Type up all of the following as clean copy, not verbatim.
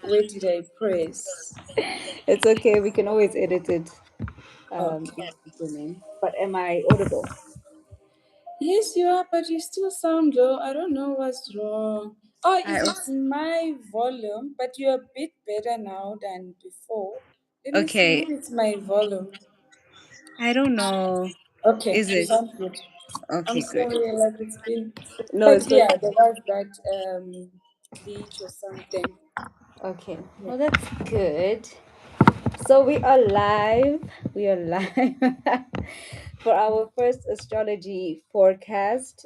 Where did I press? It's okay. We can always edit it in Okay. the beginning. But am I audible? Yes, you are, but you still sound low. I don't know what's wrong. Oh, I is it also, my volume? But you're a bit better now than before. Let me see. okay. Maybe it's my volume. I don't know. Okay, Is you it? sound good. I'm Okay, good. sorry, like it's been. No, But it's good. yeah, there was that glitch or something. Okay. Yeah. Well, that's good. So we are live. We are live for our first astrology forecast.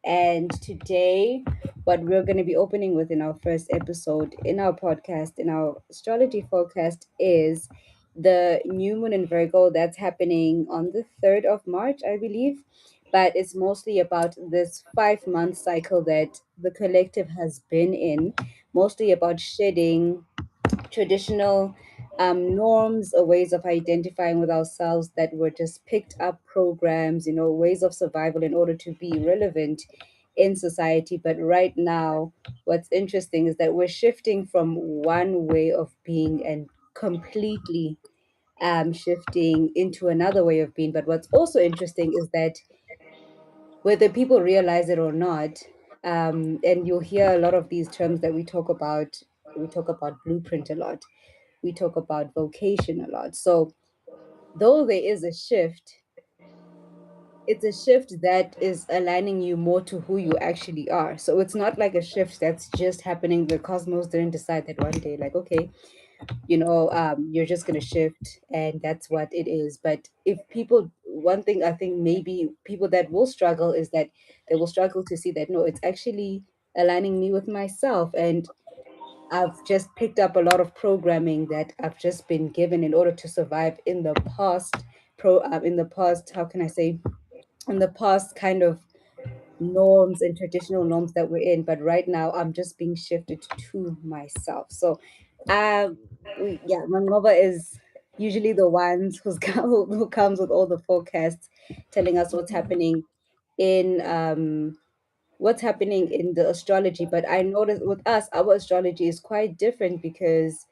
And today, what we're going to be opening with in our first episode in our podcast, in our astrology forecast, is the new moon in Virgo that's happening on the 3rd of March, I believe. But it's mostly about this 5 month cycle that the collective has been in, mostly about shedding traditional norms or ways of identifying with ourselves that were just picked up programs, ways of survival in order to be relevant in society. But right now, what's interesting is that we're shifting from one way of being and completely shifting into another way of being. But what's also interesting is that whether people realize it or not, and you'll hear a lot of these terms that we talk about blueprint a lot, we talk about vocation a lot. So though there is a shift, it's a shift that is aligning you more to who you actually are. So it's not like a shift that's just happening. The cosmos didn't decide that one day, like, okay, you're just going to shift and that's what it is. But if people, one thing I think maybe people that will struggle is that they will struggle to see that, no, it's actually aligning me with myself. And I've just picked up a lot of programming that I've just been given in order to survive in the past. In the past, how can I say, in the past kind of norms and traditional norms that we're in. But right now, I'm just being shifted to myself. So, Mangova is usually the ones who comes with all the forecasts, telling us in what's happening in the astrology. But I noticed with us, our astrology is quite different because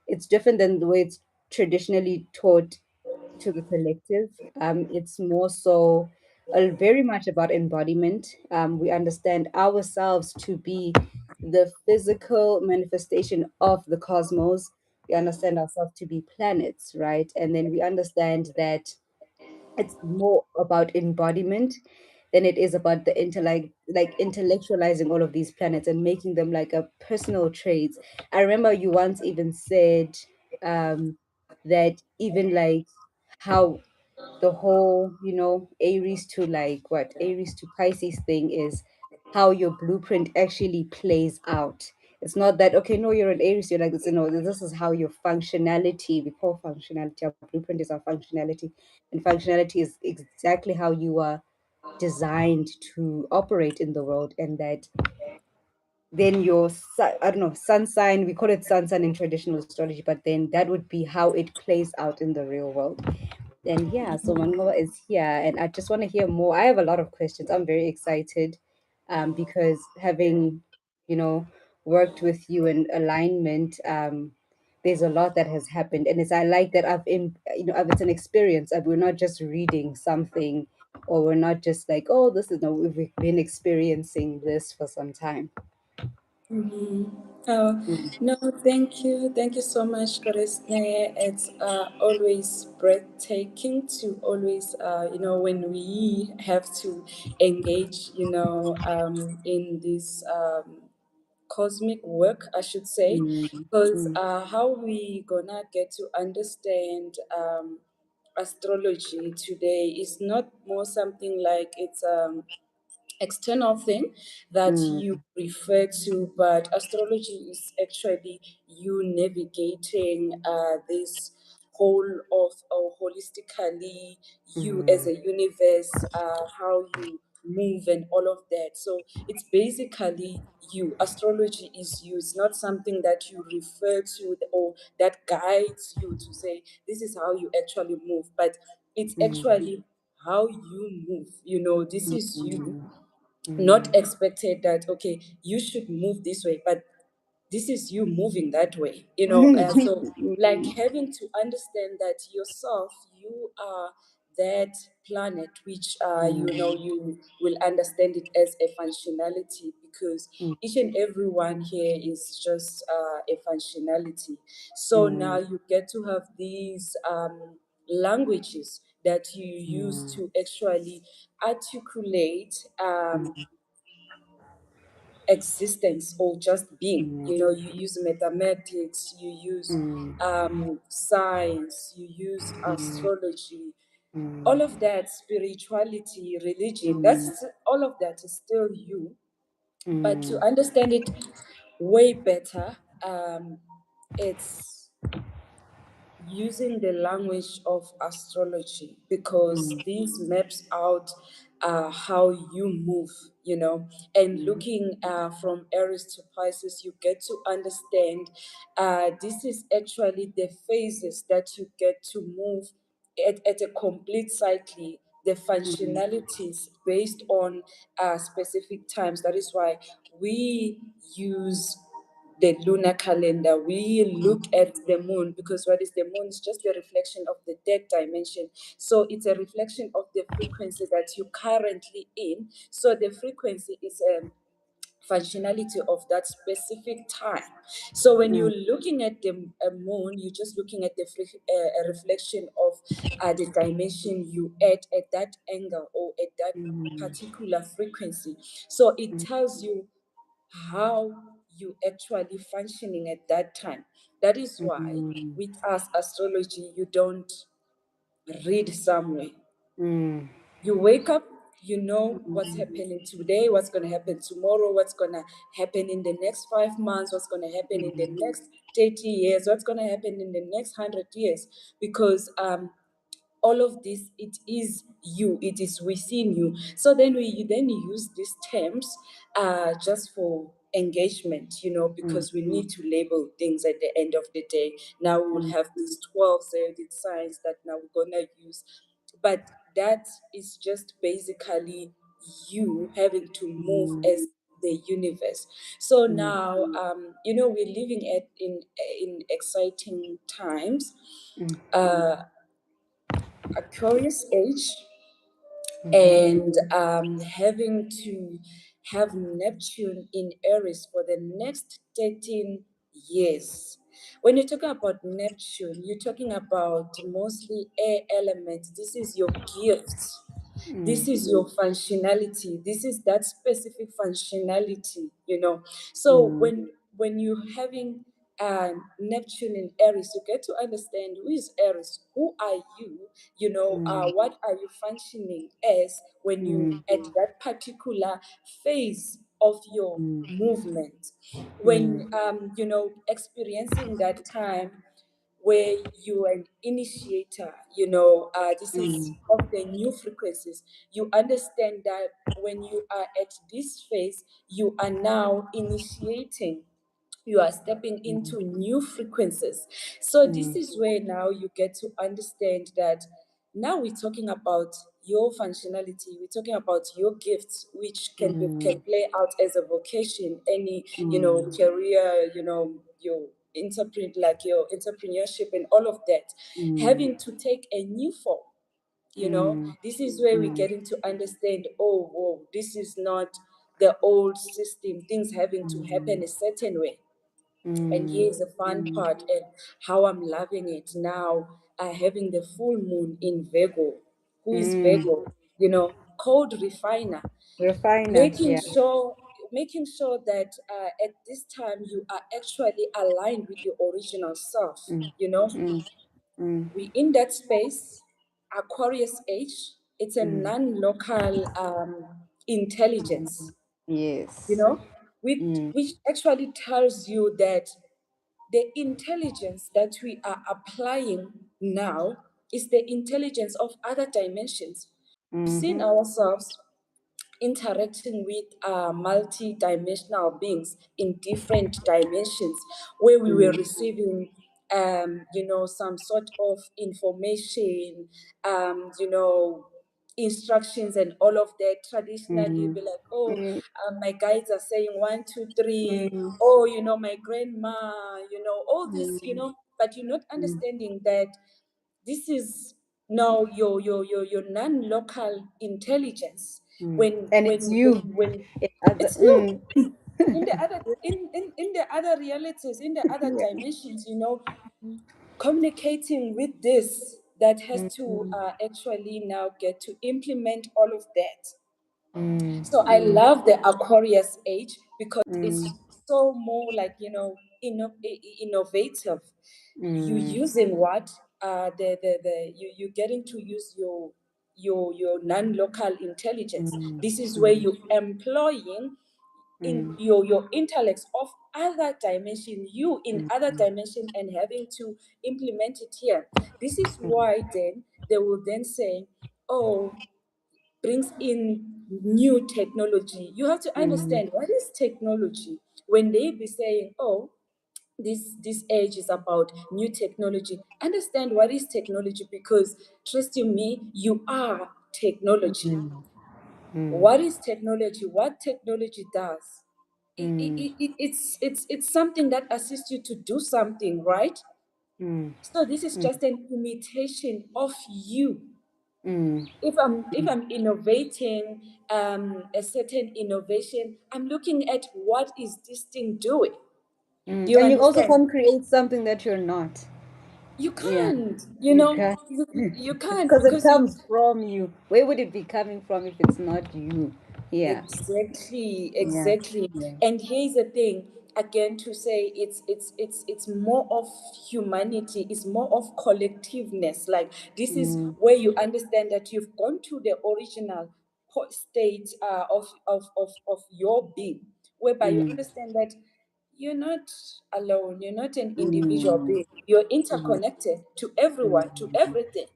it's different than the way it's traditionally taught to the collective. It's more so very much about embodiment. We understand ourselves to be the physical manifestation of the cosmos. We understand ourselves to be planets, right? And then we understand that it's more about embodiment than it is about the intellect, like intellectualizing all of these planets and making them like a personal traits. I remember you once even said that even like how the whole, Aries to like what Aries to Pisces thing is how your blueprint actually plays out. It's not that, okay, no, you're an Aries, you're like this, this is how your functionality, we call functionality, our blueprint is our functionality. And functionality is exactly how you are designed to operate in the world. And that then I don't know, sun sign, we call it sun sign in traditional astrology, but then that would be how it plays out in the real world. And yeah, so Mangola is here, and I just want to hear more. I have a lot of questions. I'm very excited, because having, you know, worked with you in alignment, there's a lot that has happened, and it's I like that it's an experience. We're not just reading something, or we're not just like, oh, this is no. We've been experiencing this for some time. Mm-hmm. Oh, Mm, no, thank you. Thank you so much, Karisne. It's always breathtaking to always, when we have to engage, in this cosmic work, I should say, mm, because mm, how we gonna get to understand astrology today is not more something like it's external thing that mm, you refer to, but astrology is actually you navigating this whole of or holistically you as mm, a universe, how you move and all of that. So it's basically you. Astrology is you. It's not something that you refer to or that guides you to say this is how you actually move, but it's mm, actually how you move. This is you, mm, not mm, expected that okay you should move this way, but this is you moving that way, you know. So like having to understand that yourself, you are that planet which you know, you will understand it as a functionality, because each and every one here is just a functionality. So now you get to have these languages that you use to actually articulate existence or just being. You know, you use mathematics, you use science, you use astrology, all of that, spirituality, religion, that's all of that is still you. But to understand it way better, it's using the language of astrology, because this maps out how you move, you know. And looking from Aries to Pisces, you get to understand this is actually the phases that you get to move at a complete cycle, the functionalities based on specific times. That is why we use the lunar calendar. We look at the moon, because what is the moon? Is just a reflection of the third dimension. So it's a reflection of the frequency that you're currently in. So the frequency is a functionality of that specific time. So when you're looking at the moon, you're just looking at the a reflection of the dimension you at that angle or at that particular frequency. So it tells you how you actually functioning at that time. That is why with us astrology, you don't read somewhere. You wake up, you know what's happening today, what's going to happen tomorrow, what's going to happen in the next 5 months, what's going to happen in the next 30 years, what's going to happen in the next 100 years. Because all of this, it is you, it is within you. So then we then use these terms just for engagement, you know, because we need to label things at the end of the day. Now we will have these 12 zodiac signs that now we're gonna use, but that is just basically you having to move as the universe. So now you know, we're living at in exciting times, uh a curious age, and having to have Neptune in Aries for the next 13 years. When you're talking about Neptune, you're talking about mostly air elements. This is your gift. This is your functionality. This is that specific functionality, you know. So when you're having Neptune in Aries, you get to understand who is Aries, who are you, you know, what are you functioning as when you at that particular phase of your movement, when you know, experiencing that time where you are an initiator, you know, this is of the new frequencies. You understand that when you are at this phase, you are now initiating, you are stepping into new frequencies. So this is where now you get to understand that now we're talking about your functionality, we're talking about your gifts, which can play out as a vocation, any, you know, career, you know, your interpret like your entrepreneurship and all of that, having to take a new form, you know. This is where we're getting to understand, oh whoa, this is not the old system, things having to happen a certain way. And here's the fun part, and how I'm loving it now, having the full moon in Virgo. Who is Virgo? You know, code refiner, Refiner, making yeah. sure making sure that at this time you are actually aligned with your original self, you know. We in that space, Aquarius age, it's a non-local intelligence, you Yes. know, which actually tells you that the intelligence that we are applying now is the intelligence of other dimensions. We've seen ourselves interacting with multi-dimensional beings in different dimensions, where we were receiving you know, some sort of information, you know, instructions and all of that. Traditionally, you'd mm, be like, oh, mm, my guides are saying 1, 2, 3. mm, Oh, my grandma, all this, mm, but you're not mm, understanding that this is now your non-local intelligence. mm. When And when it's when you. when It, other, it's you mm, in the other in the other realities, in the other yeah. dimensions, communicating with this that has Mm, to mm, actually now get to implement all of that. mm, So I mm, love the Aquarius age because mm, it's so more like, innovative. You mm, using what? You getting to use your non-local intelligence. mm, This is where mm, you employing in mm, your intellects of other dimension, you in mm, other dimension, and having to implement it here. This is why then they will then say, oh, brings in new technology. You have to mm, understand what is technology. When they be saying, oh, this age is about new technology, understand what is technology, because trust you me, you are technology. mm, mm, What is technology? What technology does? mm, It's something that assists you to do something, right? mm, So this is mm, just an imitation of you. mm, If I'm innovating a certain innovation, I'm looking at what is this thing doing. Do mm. you And you also understand? can't create something that you're not. You Yeah, can't, you can't. you can't Because it because you. comes from you. Where would it be coming from if it's not you? Yeah, Exactly, yeah, exactly. yeah. And here's the thing, again, to say it's more of humanity, it's more of collectiveness. Like, this is Mm, where you understand that you've gone to the original state of your being, whereby you mm, understand that you're not alone, you're not an individual mm, being, you're mm, interconnected to everyone, to mm, everything.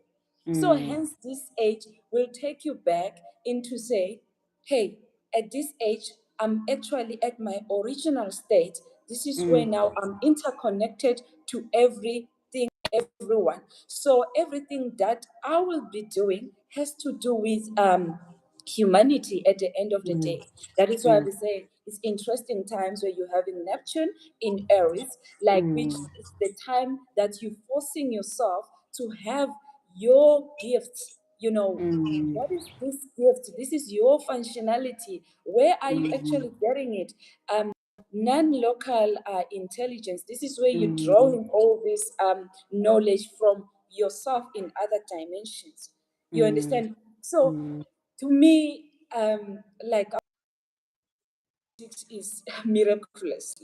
So mm, hence this age will take you back into say, hey, at this age, I'm actually at my original state. This is where mm, now I'm interconnected to everything, everyone. So everything that I will be doing has to do with humanity at the end of the mm, day. That is why mm, we say it's interesting times where you're having Neptune in Aries, like, which mm, is the time that you're forcing yourself to have your gifts. mm, What is this gift? This is your functionality. Where are you mm, actually getting it? Non-local intelligence. This is where you're mm, drawing all this knowledge from yourself in other dimensions. You mm, understand? So, mm, to me, like, is miraculous.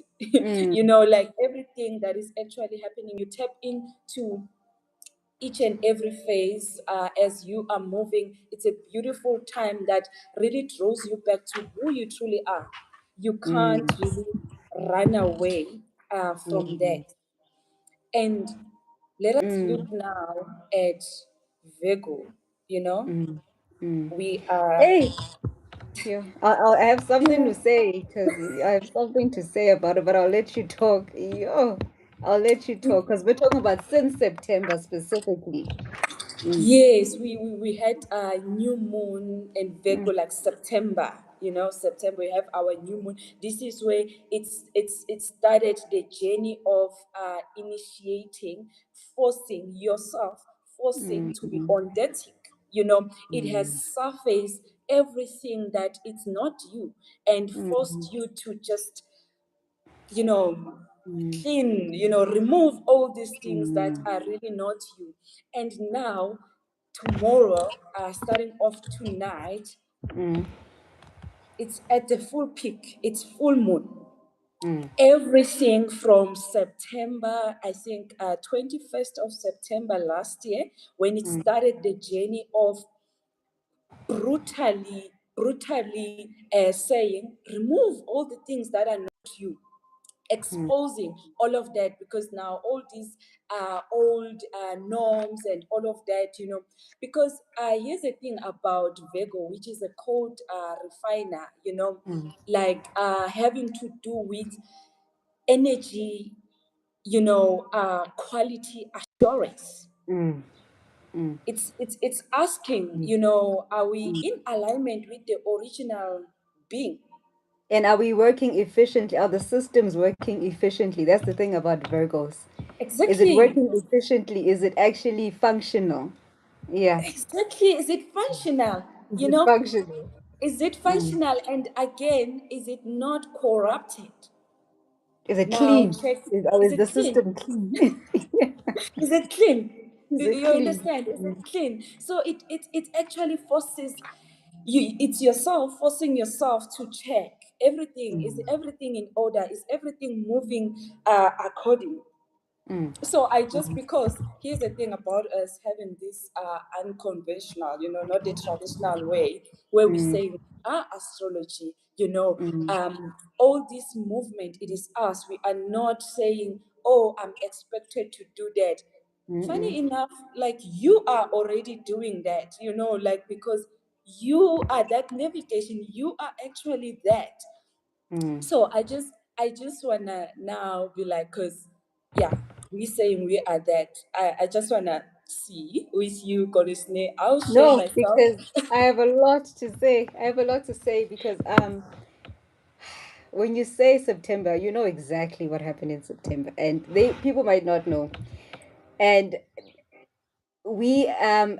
mm, Like, everything that is actually happening, you tap into each and every phase as you are moving. It's a beautiful time that really draws you back to who you truly are. You can't mm, really run away from mm, that. And let us mm, look now at Virgo. You know, mm, mm. we are. Hey, yeah, I have something to say because I have something to say about it, but I'll let you talk. Yo, I'll let you talk because we're talking about since September specifically. Mm, Yes, we had a new moon in mm, Virgo, like September. September we have our new moon. This is where it started the journey of initiating, forcing yourself, forcing mm, to be mm, on that tick. It has mm, surfaced everything that it's not you, and mm, forced you to just you know mm, clean, remove all these things that mm, are really not you. And now, tomorrow, starting off tonight, mm, it's at the full peak, it's full moon. mm, Everything from September, I think 21st of September last year, when it mm, started the journey of brutally saying, remove all the things that are not you, mm, exposing all of that, because now all these old norms and all of that, because here's the thing about Virgo, which is a code refiner, mm, like having to do with energy, quality assurance. mm. mm, It's asking, mm, you know, are we mm. in alignment with the original being? And are we working efficiently? Are the systems working efficiently? That's the thing about Virgos. Is it Exactly. working efficiently? Is it actually functional? Yeah. Exactly. Is it functional? Is You it know, functional? is it Mm. functional? And again, is it not corrupted? Is it Now clean? check, Or is is the it clean? system clean? Is it clean? Is it You clean? understand? Is it Mm, clean? So it actually forces you, it's yourself forcing yourself to check everything. Is mm, everything in order? Is everything moving according? mm, So I just, mm, because here's the thing about us having this unconventional, you know, not the traditional way, where we mm, say we are astrology, you know, mm, all this movement, it is us. We are not saying, oh, I'm expected to do that. mm, Funny enough, like you are already doing that, you know, like because you are that navigation, you are actually that. mm. So I just wanna now be like, cause yeah, we saying we are that. I just wanna see with you, Goddess Nay. I'll share No, myself. because I have a lot to say. I have a lot to say because when you say September, you know exactly what happened in September, and they people might not know. And we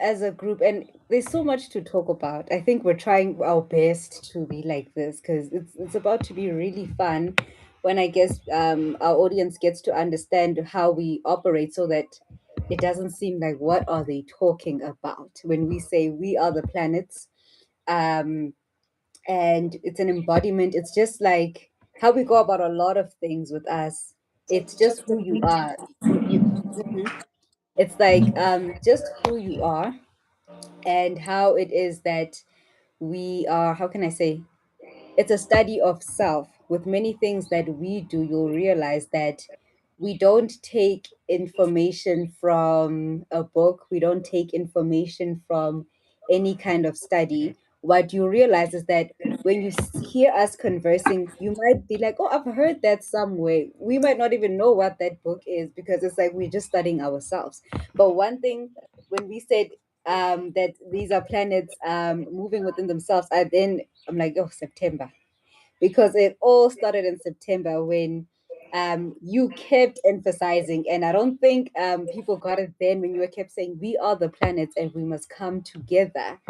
as a group, and there's so much to talk about. I think we're trying our best to be like this because it's about to be really fun when I guess our audience gets to understand how we operate so that it doesn't seem like what are they talking about when we say we are the planets. um and it's an embodiment. It's just like how we go about a lot of things with us. It's just Just a who you bit. are. You Mhm. It's like just who you are, and how it is that we are, how can I say, it's a study of self. With many things that we do, you'll realize that we don't take information from a book, we don't take information from any kind of study. What you realize is that when you hear us conversing, you might be like, oh, I've heard that somewhere. We might not even know what that book is because it's like we're just studying ourselves. But one thing, when we said that these are planets moving within themselves, I'm like, oh, September, because it all started in September when you kept emphasizing, and I don't think people got it then when you kept saying, we are the planets and we must come together.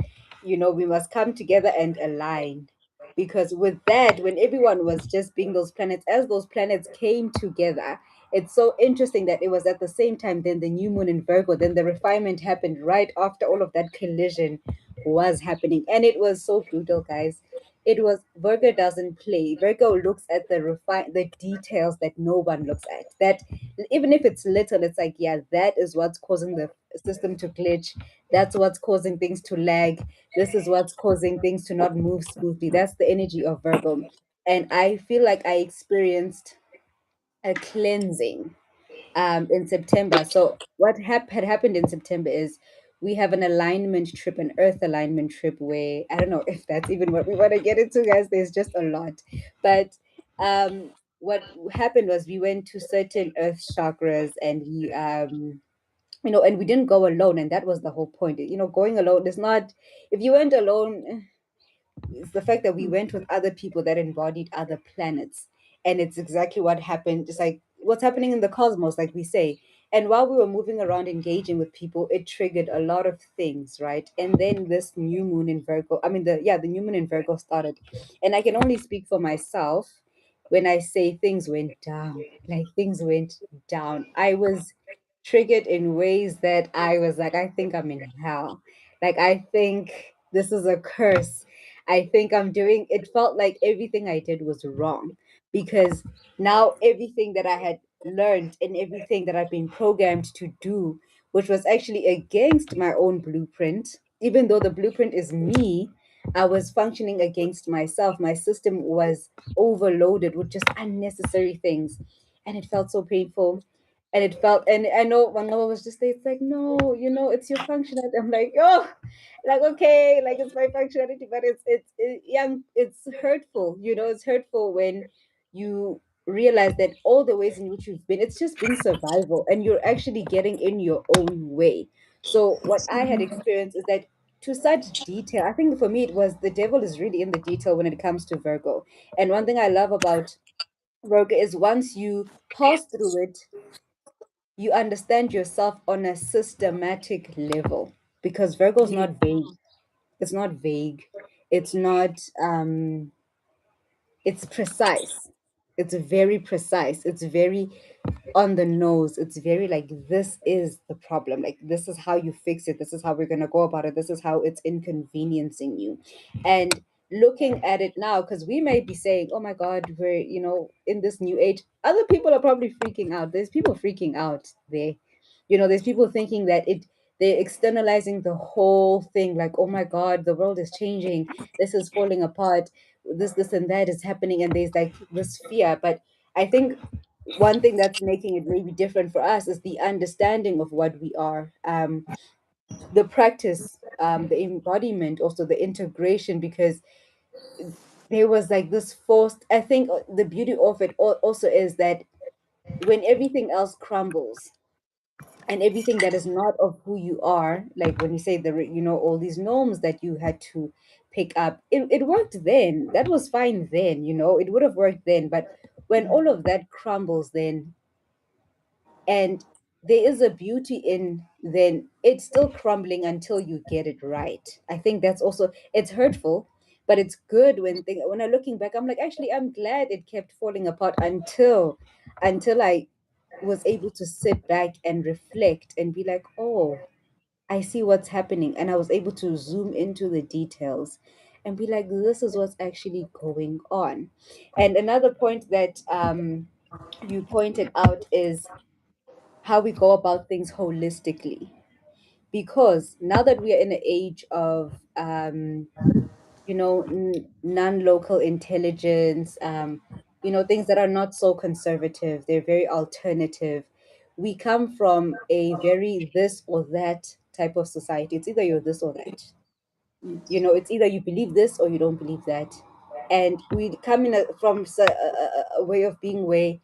We must come together and align. Because with that, when everyone was just being those planets, as those planets came together, it's so interesting that it was at the same time, then the new moon in Virgo, then the refinement happened right after all of that collision was happening. And it was so brutal, guys. It was, Virgo doesn't play. Virgo looks at the details that no one looks at. That even if it's little, it's like, yeah, that is what's causing the system to glitch. That's what's causing things to lag. This is what's causing things to not move smoothly. That's the energy of Virgo. And I feel like I experienced a cleansing in September. So what had happened in September is we have an alignment trip, an Earth alignment trip, where I don't know if that's even what we want to get into, guys. There's just a lot, but what happened was we went to certain Earth chakras, and and we didn't go alone, and that was the whole point. Going alone is not. If you went alone, it's the fact that we went with other people that embodied other planets. And it's exactly what happened. It's like what's happening in the cosmos, like we say. And while we were moving around engaging with people, it triggered a lot of things, right? And then this new moon in Virgo, I mean, the new moon in Virgo started. And I can only speak for myself when I say things went down. Like things went down. I was triggered in ways that I was like, I think I'm in hell. Like, I think this is a curse. I think I'm doing it. Felt like everything I did was wrong because now everything that I had learned and everything that I've been programmed to do, which was actually against my own blueprint, even though the blueprint is me, I was functioning against myself. My system was overloaded with just unnecessary things. And it felt so painful. And it felt, and I know my mama was just there, it's like, no, it's your functionality. I'm like, oh, like, okay, like it's my functionality, but it's hurtful. It's hurtful when you realize that all the ways in which you've been, it's just been survival, and you're actually getting in your own way. So what I had experienced is that to such detail, I think for me it was the devil is really in the detail when it comes to Virgo. And one thing I love about Virgo is once you pass through it, you understand yourself on a systematic level, because Virgo is Yeah. not vague. It's not vague. It's not it's precise. It's very precise. It's very on the nose. It's very like, this is the problem. Like, this is how you fix it. This is how we're going to go about it. This is how it's inconveniencing you. And looking at it now, because we may be saying, oh my God, we're, in this new age, other people are probably freaking out. There's people freaking out there. There's people thinking that they're externalizing the whole thing, like, oh my God, the world is changing. This is falling apart. This and that is happening. And there's like this fear. But I think one thing that's making it maybe different for us is the understanding of what we are, the practice, the embodiment, also the integration, because there was like this forced, I think the beauty of it also is that when everything else crumbles and everything that is not of who you are, like when you say all these norms that you had to pick up, it worked then, that was fine then, it would have worked then. But when all of that crumbles, then, and there is a beauty in, then it's still crumbling until you get it right. I think that's also, it's hurtful, but it's good when I'm looking back, I'm like, actually, I'm glad it kept falling apart until I was able to sit back and reflect and be like, oh, I see what's happening. And I was able to zoom into the details and be like, this is what's actually going on. And another point that you pointed out is how we go about things holistically. Because now that we are in an age of non-local intelligence, things that are not so conservative, they're very alternative. We come from a very this or that type of society. It's either you're this or that. Yes. It's either you believe this or you don't believe that. And we come from a way of being where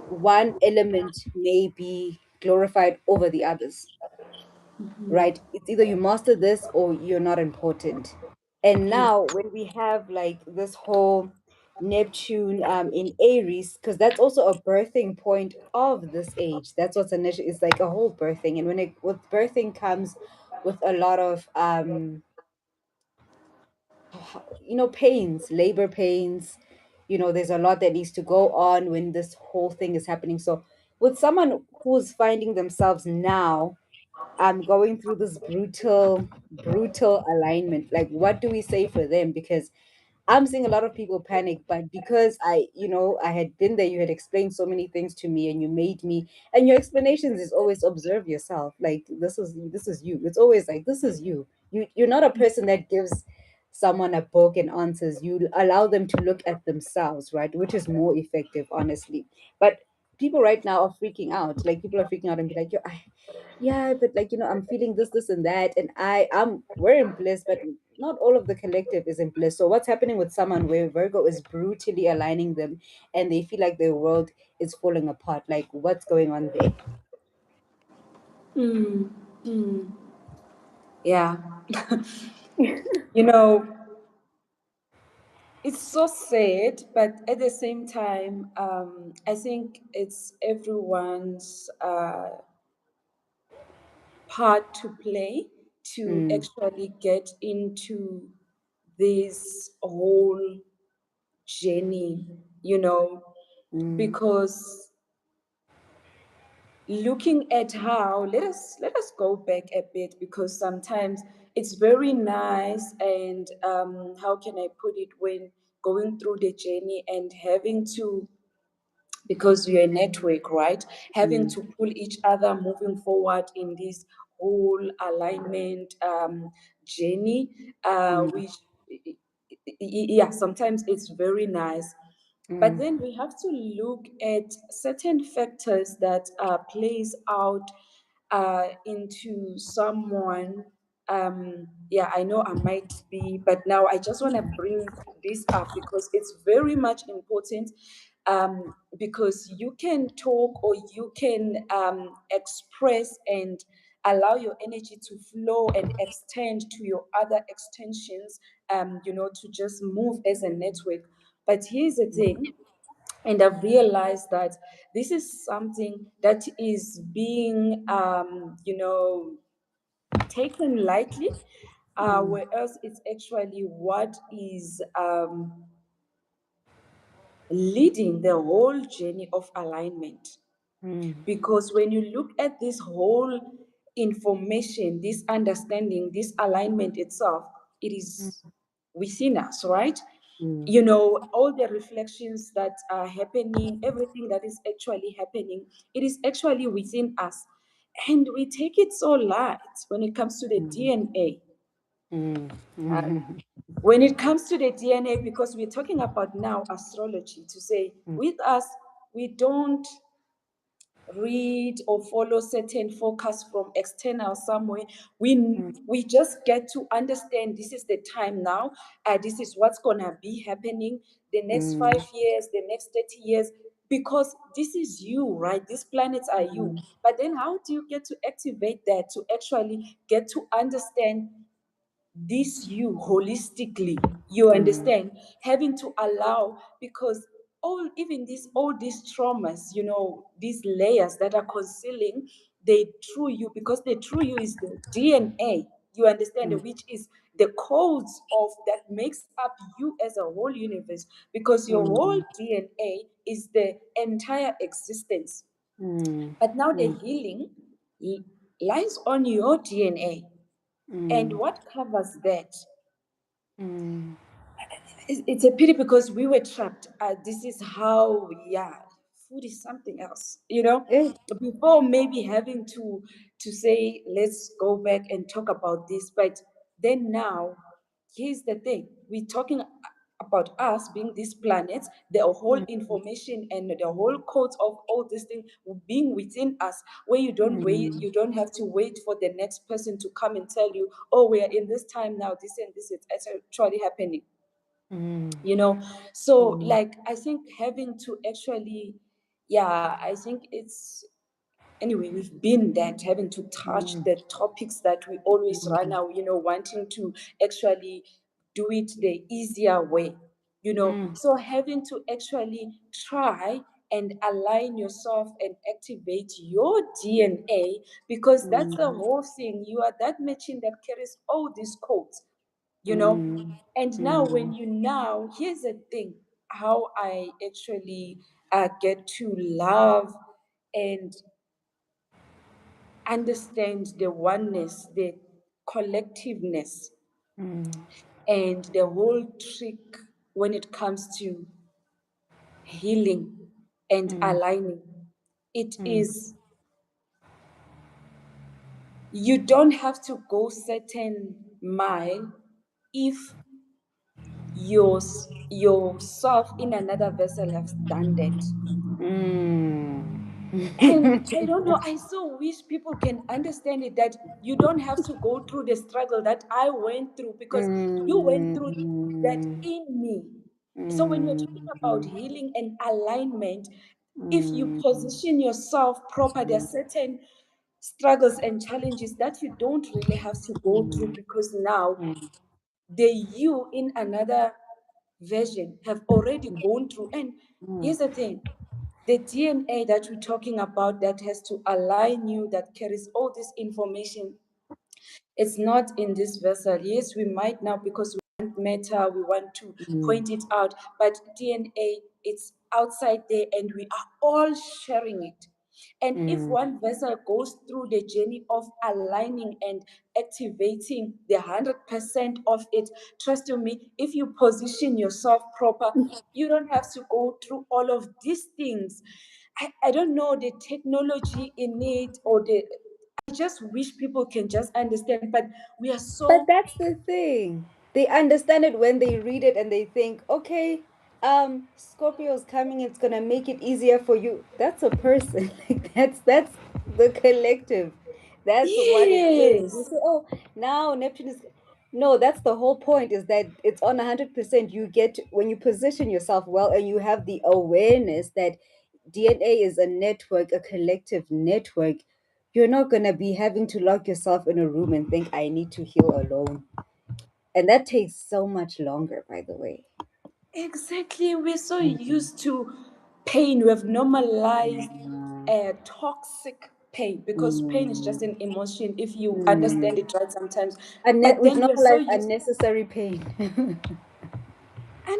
one element may be glorified over the others, right? It's either you master this or you're not important. And Yeah. now when we have like this whole Neptune in Aries, because that's also a birthing point of this age. That's what's initial, it's like a whole birthing. And when it with birthing comes with a lot of pains, labor pains. There's a lot that needs to go on when this whole thing is happening. So with someone who's finding themselves now going through this brutal alignment, like, what do we say for them? Because I'm seeing a lot of people panic, but because I had been there, you had explained so many things to me, and you made me, and your explanations is always observe yourself. Like, this is you. It's always like, this is you. You're not a person that gives someone a book and answers. You allow them to look at themselves, right? Which is more effective, honestly. But people right now are freaking out. Like, people are freaking out and be like, yo, yeah, but like, I'm feeling this and that, and we're in bliss, but not all of the collective is in bliss. So what's happening with someone where Virgo is brutally aligning them and they feel like their world is falling apart? Like, what's going on there? Yeah. You know, it's so sad, but at the same time, I think it's everyone's part to play to Mm, actually get into this whole journey, mm, because looking at how, let us go back a bit, because sometimes it's very nice, and how can I put it, when going through the journey and having to, because you're a network, right? Having mm, to pull each other moving forward in this whole alignment journey, mm, which, yeah, sometimes it's very nice. But mm, then we have to look at certain factors that plays out into someone. Yeah, I know I might be, but now I just want to bring this up because it's very much important. Because you can talk, or you can express and allow your energy to flow and extend to your other extensions, to just move as a network. But here's the thing, and I've realized that this is something that is being, taken lightly, Mm, whereas it's actually what is leading the whole journey of alignment. mm, Because when you look at this whole information, this understanding, this alignment itself, it is within us, right? mm, All the reflections that are happening, everything that is actually happening, it is actually within us. And we take it so light when it comes to the DNA. mm, Uh, mm, when it comes to the DNA, because we're talking about now astrology, to say with us, we don't read or follow certain focus from external somewhere. We just get to understand this is the time now. This is what's gonna be happening the next mm, 5 years, the next 30 years, because this is you, right? These planets are you. But then, how do you get to activate that to actually get to understand this you holistically? You mm, understand, having to allow, because all these traumas, these layers that are concealing the true you, because the true you is the DNA, you understand, mm, which is the codes of that makes up you as a whole universe, because your whole mm, DNA is the entire existence. mm, But now the mm, healing lies on your DNA. And mm, what covers that? mm. It's a pity, because we were trapped. This is how, yeah, food is something else. Eh, Before maybe having to say, let's go back and talk about this. But then now, here's the thing: we're talking about us being these planets, the whole mm, information and the whole codes of all these things being within us, where mm, you don't have to wait for the next person to come and tell you, oh, we are in this time now, this and this is actually happening. mm, you know so, mm, like, I think having to actually, yeah, I think it's, anyway, we've been that, having to touch mm, the topics that we always run mm, out, wanting to actually do it the easier way. mm, So having to actually try and align yourself and activate your DNA, because that's the mm, whole thing. You are that machine that carries all these codes, you know mm, and now, when mm, you now, here's the thing, how I actually get to love and understand the oneness, the collectiveness, mm, and the whole trick when it comes to healing and mm, aligning. It mm, is, you don't have to go certain mile if yourself in another vessel has done that. And mm. I don't know, I so wish people can understand it, that you don't have to go through the struggle that I went through, because you went through that Mm, in me. So when we're talking about mm, healing and alignment, if you mm, position yourself proper, there are certain struggles and challenges that you don't really have to go through, mm, because now mm, the you in another version have already gone through. And mm, here's the thing, the DNA that we're talking about, that has to align you, that carries all this information, it's not in this vessel. Yes, we might now, because we want matter, we want to mm, point it out, but DNA, it's outside there, and we are all sharing it. And if mm, one vessel goes through the journey of aligning and activating the 100% of it, trust you me, if you position yourself proper, you don't have to go through all of these things. I don't know the technology in it, or the, I just wish people can just understand, but we are But so, that's the thing. They understand it when they read it and they think, okay, Scorpio's coming, it's gonna make it easier for you. That's a person. Like that's the collective. That's what it is. You yes. say, oh, now Neptune is no, that's the whole point, is that it's on 100%. You get when you position yourself well and you have the awareness that DNA is a network, a collective network. you're not going to be having to lock yourself in a room and think, I need to heal alone. And that takes so much longer, by the way. Exactly. We're so Mm, used to pain. We have normalized mm, toxic pain because pain is just mm, an emotion if you understand mm. it right sometimes. But We've then we're so normalized used unnecessary pain.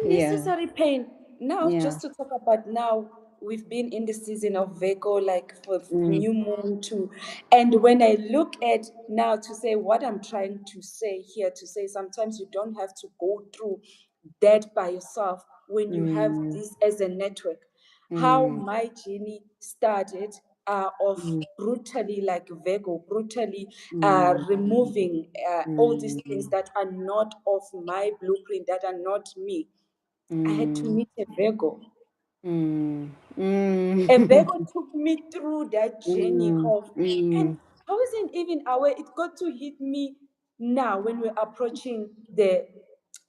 Yeah, unnecessary pain. Now, yeah. just to talk about now, we've been in the season of Virgo, like for Mm, new moon too. And when I look at now to say what I'm trying to say here, to say sometimes you don't have to go through that by yourself when you have mm, this as a network. How mm, my journey started of mm, brutally, like Virgo, brutally mm, removing all these things mm, that are not of my blueprint, that are not me. I had to mm, meet a Virgo. mm, A mm, Virgo took me through that journey mm, of, and mm, I wasn't even aware. It got to hit me now when we're approaching the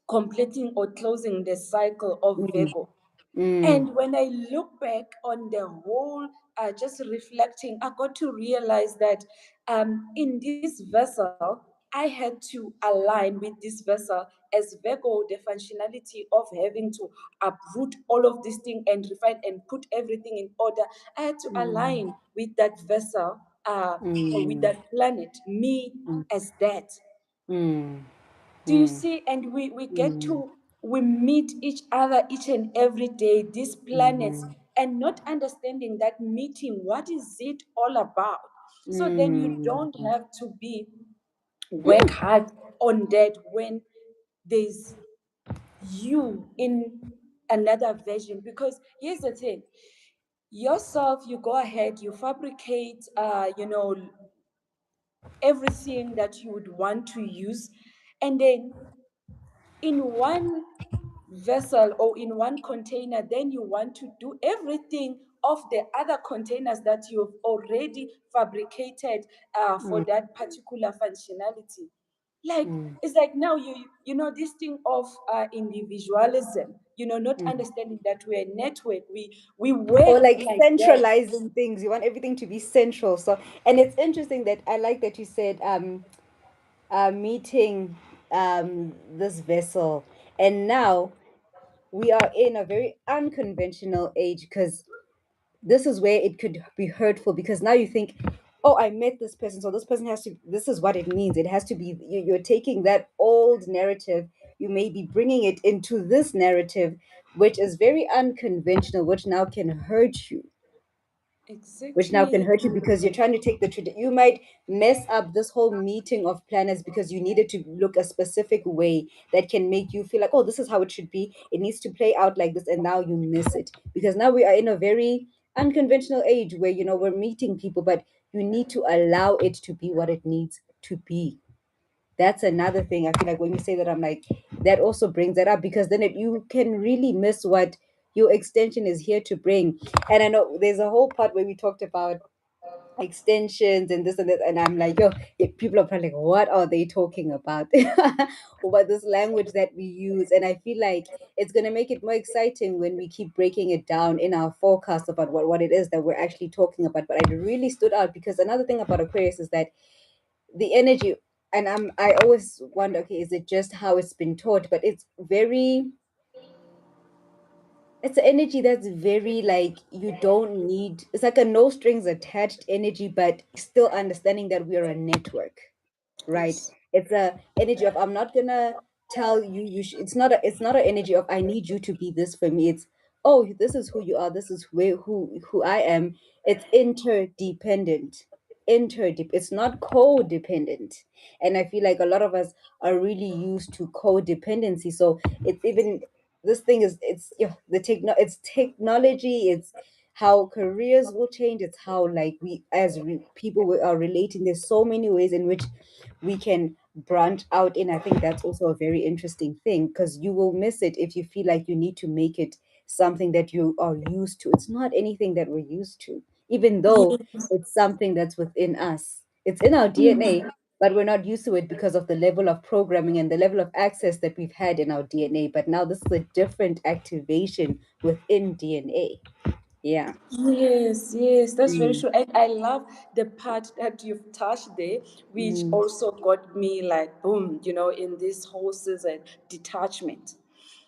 completing or closing the cycle of mm, Virgo. mm, And when I look back on the whole, just reflecting, I got to realize that in this vessel, I had to align with this vessel as Virgo, the functionality of having to uproot all of this thing and refine and put everything in order. I had to mm, align with that vessel or with mm, that planet, me as that. mm, Do you mm, see? And we get mm, to, we meet each other each and every day, these planets, mm, and not understanding that meeting, what is it all about? So then you mm. don't have to be work hard on that when there's you in another version. Because here's the thing, yourself, you go ahead, you fabricate everything that you would want to use, and then in one vessel or in one container, then you want to do everything of the other containers that you've already fabricated for Mm, that particular functionality. Like, mm. it's like now you know this thing of individualism, not Mm. understanding that we're a network, we work Or like like that. centralizing things. You want everything to be central. So, and it's interesting that I like that you said meeting this vessel. And now we are in a very unconventional age because this is where it could be hurtful because now you think, oh, I met this person, so this person has to, this is what it means. It has to be, you're taking that old narrative, you may be bringing it into this narrative, which is very unconventional, which now can hurt you, which now can Exactly. hurt you because you're trying to take the you might mess up this whole meeting of planets because you needed to look a specific way that can make you feel like, oh, this is how it should be, it needs to play out like this, and now you miss it because now we are in a very unconventional age where we're meeting people, but you need to allow it to be what it needs to be. That's another thing I feel like when you say that, I'm like, that also brings that up because then you can really miss what your extension is here to bring. And I know there's a whole part where we talked about extensions and this and that, and I'm like, yo, people are probably like, what are they talking about? About this language that we use. And I feel like it's going to make it more exciting when we keep breaking it down in our forecast about what it is that we're actually talking about. But it really stood out because another thing about Aquarius is that the energy, and I always wonder, okay, is it just how it's been taught? But it's an energy that's very like, you don't need, it's like a no strings attached energy, but still understanding that we're a network, right? Yes. It's a energy of, I'm not gonna tell you it's not an energy of I need you to be this for me. It's, oh, this is who you are, this is who I am. It's interdependent. It's not codependent. And I feel like a lot of us are really used to codependency. So it's even, this thing is, it's, it's technology, it's how careers will change, it's how like we as people we are relating. There's so many ways in which we can branch out in. I think that's also a very interesting thing because you will miss it if you feel like you need to make it something that you are used to. It's not anything that we're used to, even though Yes. it's something that's within us, it's in our DNA, but we're not used to it because of the level of programming and the level of access that we've had in our DNA. But now this is a different activation within DNA. Yeah. Yes, yes, that's very Mm, true. And I love the part that you've touched there, which mm, also got me like, boom, in this whole season, detachment.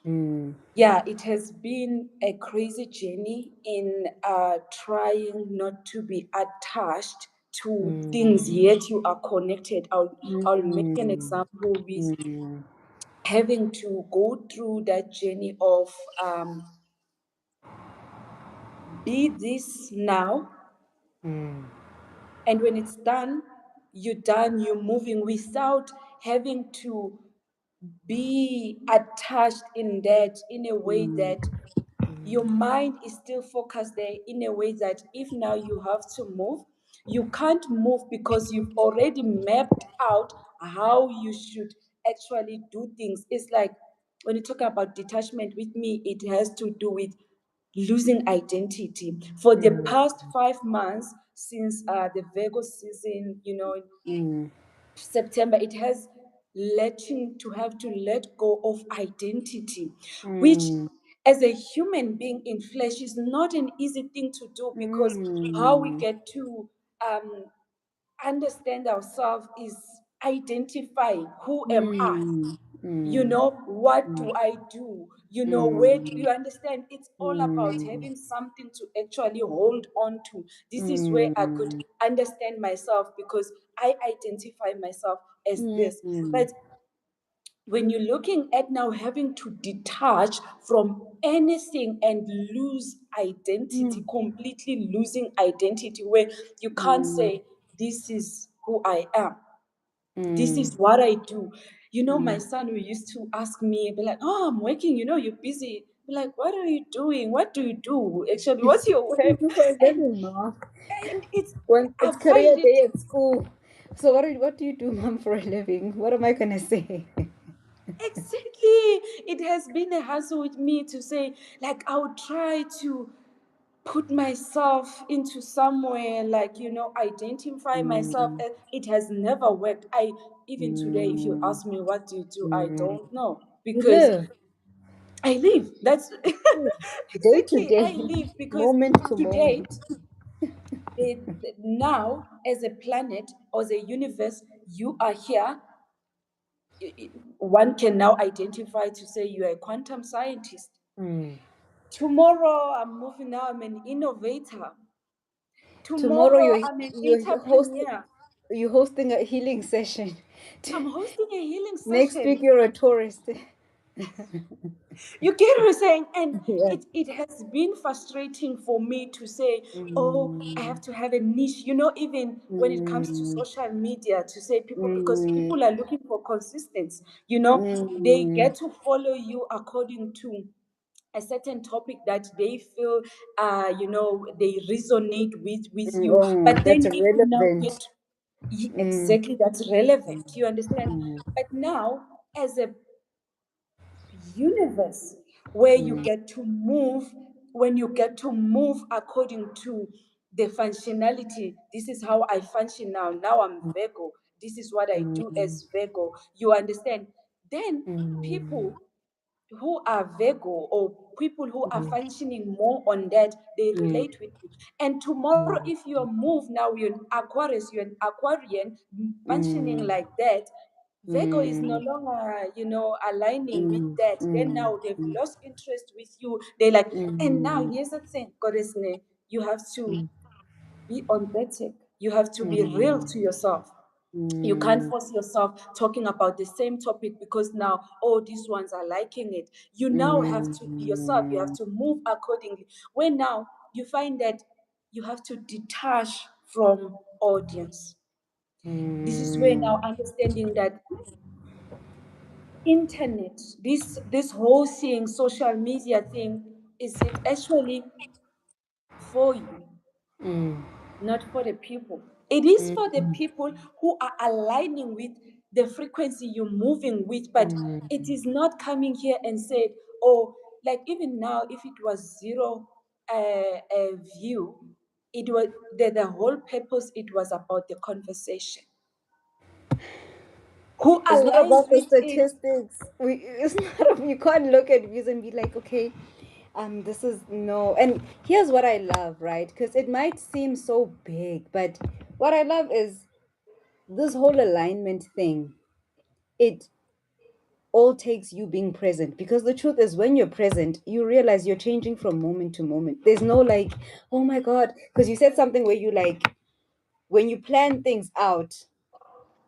mm, Yeah, it has been a crazy journey in trying not to be attached to mm, things, yet you are connected. I'll make an mm, example with mm, having to go through that journey of be this now, mm, and when it's done, you're done, you're moving without having to be attached in that, in a way mm, that your mind is still focused there, in a way that if now you have to move, you can't move because you've already mapped out how you should actually do things. It's like when you talk about detachment, with me it has to do with losing identity. For the mm, past 5 months since the Virgo season, mm, September, it has letting to have to let go of identity, which mm, as a human being in flesh is not an easy thing to do, because how we mm, get to um, understand ourselves is identifying who am I, mm, mm, what do I do, where do you understand, it's all about mm, having something to actually hold on to. This is where I could mm, understand myself, because I identify myself as this. mm, But when you're looking at now having to detach from anything and lose identity, mm, completely losing identity, where you can't mm, say this is who I am, this mm, is what I do. My mm. son who used to ask me, be like, "Oh, I'm working. You're busy." Be like, "What are you doing? What do you do? Actually, what's your work?" For a And living, mom. and it's When I it's find career it day at school. So what do you do, mom, for a living? What am I gonna say? exactly. It has been a hassle with me to say, like, I would try to put myself into somewhere, like, identify myself. Mm, It has never worked. I Even today, if you mm, ask me what do you do, I mm. don't know, You because live. I live. That's Day to exactly, I day, live because moment to today, moment. now, as a planet or as a universe, you are here. One can now identify to say you are a quantum scientist. Mm. Tomorrow, I'm moving now, I'm an innovator. Tomorrow Tomorrow, I'm an entrepreneur. you're hosting a healing session. I'm hosting a healing Next session. week you're a tourist. You get what I'm saying? And Yeah. it has been frustrating for me to say, oh, I Mm, have to have a niche, even when it comes to mm, social media, to say people, because mm, people are looking for consistency, they mm, get to follow you according to a certain topic that they feel, they resonate with you. oh, But that's then if you now relevant. get Mm, exactly, that's relevant, you understand. mm, But now, as a universe, where you mm, get to move, when you get to move according to the functionality, this is how I function now I'm Virgo, this is what I do mm, as Virgo, you understand. Then mm, people who are Virgo, or people who are mm, functioning more on that, they mm, relate with you. And tomorrow, mm, if you're moved, now you're an Aquarius, you're an Aquarian functioning mm, like that, Virgo is no mm, longer, aligning with mm, that. Then mm, now they've lost interest with you. They like, and now mm, here's the thing, Goddess, you have to mm, be authentic. You have to be real mm, to yourself. You can't mm, force yourself talking about the same topic because now, oh, these ones are liking it. You now have to be yourself. You have mm, to move accordingly. When now you find that you have to detach from audience. This is where mm. now understanding that internet, this whole thing, social media thing, is it actually for you, Mm, not for the people. It is for the mm, people who are aligning with the frequency you're moving with, but it mm. is not coming here and said, oh, like even now, if it was zero view, it was the whole purpose, it was about the conversation. Who It's not aligns about the with it? statistics. It's not. You can't look at views and be like, okay, This is no, and here's what I love, right? Because it might seem so big, but what I love is this whole alignment thing. It all takes you being present, because the truth is, when you're present, you realize you're changing from moment to moment. There's no like, oh my God, because you said something where you like, when you plan things out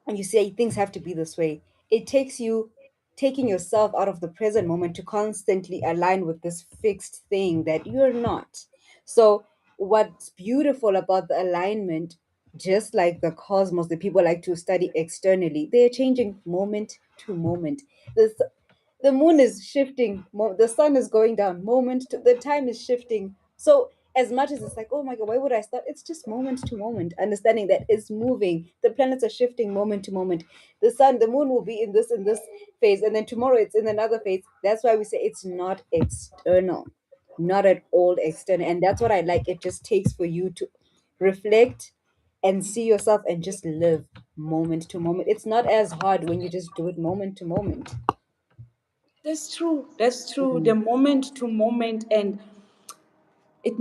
and you say things have to be this way, it takes you taking yourself out of the present moment to constantly align with this fixed thing that you're not. So, what's beautiful about the alignment, just like the cosmos that people like to study externally, they're changing moment to moment. The moon is shifting, the sun is going down, moment to the time is shifting. So as much as it's like, oh my God, why would I start, it's just moment to moment, understanding that it's moving, the planets are shifting moment to moment. The moon will be in this phase, and then tomorrow it's in another phase. That's why we say it's not external, not at all external. And that's what I like. It just takes for you to reflect and see yourself and just live moment to moment. It's not as hard when you just do it moment to moment. That's true. That's true. The Mm. moment to moment, and it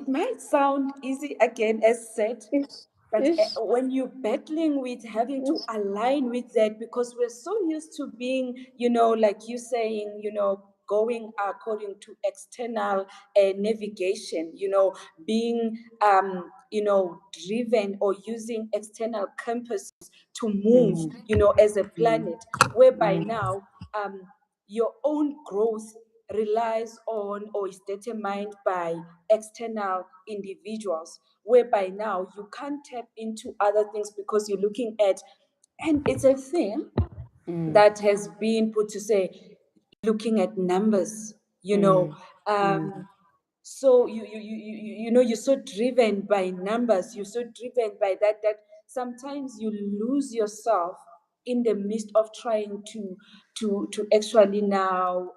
might sound easy again, as said, Ish, but ish, when you're battling with having to ish. align with that, because we're so used to being, like you saying, going according to external navigation, being, driven or using external compass to move, Mm, as a mm, planet, whereby mm, now your own growth relies on or is determined by external individuals, whereby now you can't tap into other things because you're looking at, and it's a thing mm, that has been put to say, looking at numbers, mm, mm, so you're so driven by numbers, you're so driven by that sometimes you lose yourself in the midst of trying to actually now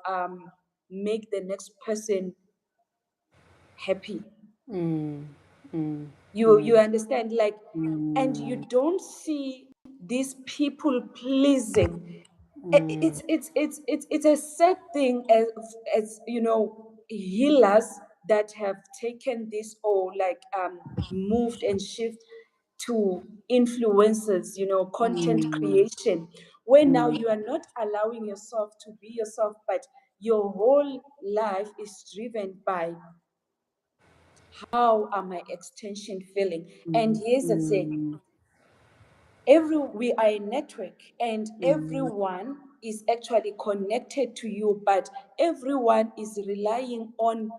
make the next person happy. mm, mm, You mm, understand, like, and you mm, don't see these people pleasing. mm, It's a sad thing, as healers that have taken this, or like moved and shift to influencers, content mm, creation, where now mm, you are not allowing yourself to be yourself, but your whole life is driven by, how are my extension feeling? And mm, here's the thing, mm, we are a network, and mm, everyone is actually connected to you, but everyone is relying on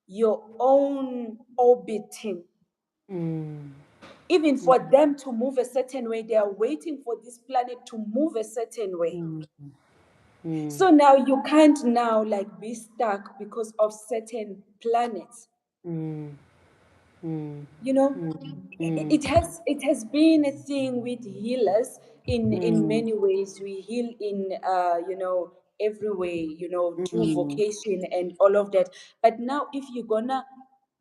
your own orbiting. mm, Even for them to move a certain way, they are waiting for this planet to move a certain way. mm, mm, So now you can't now like be stuck because of certain planets. mm, mm, you know mm, it has been a thing with healers, in mm, many ways. We heal in every way, through mm, vocation and all of that. But now, if you're gonna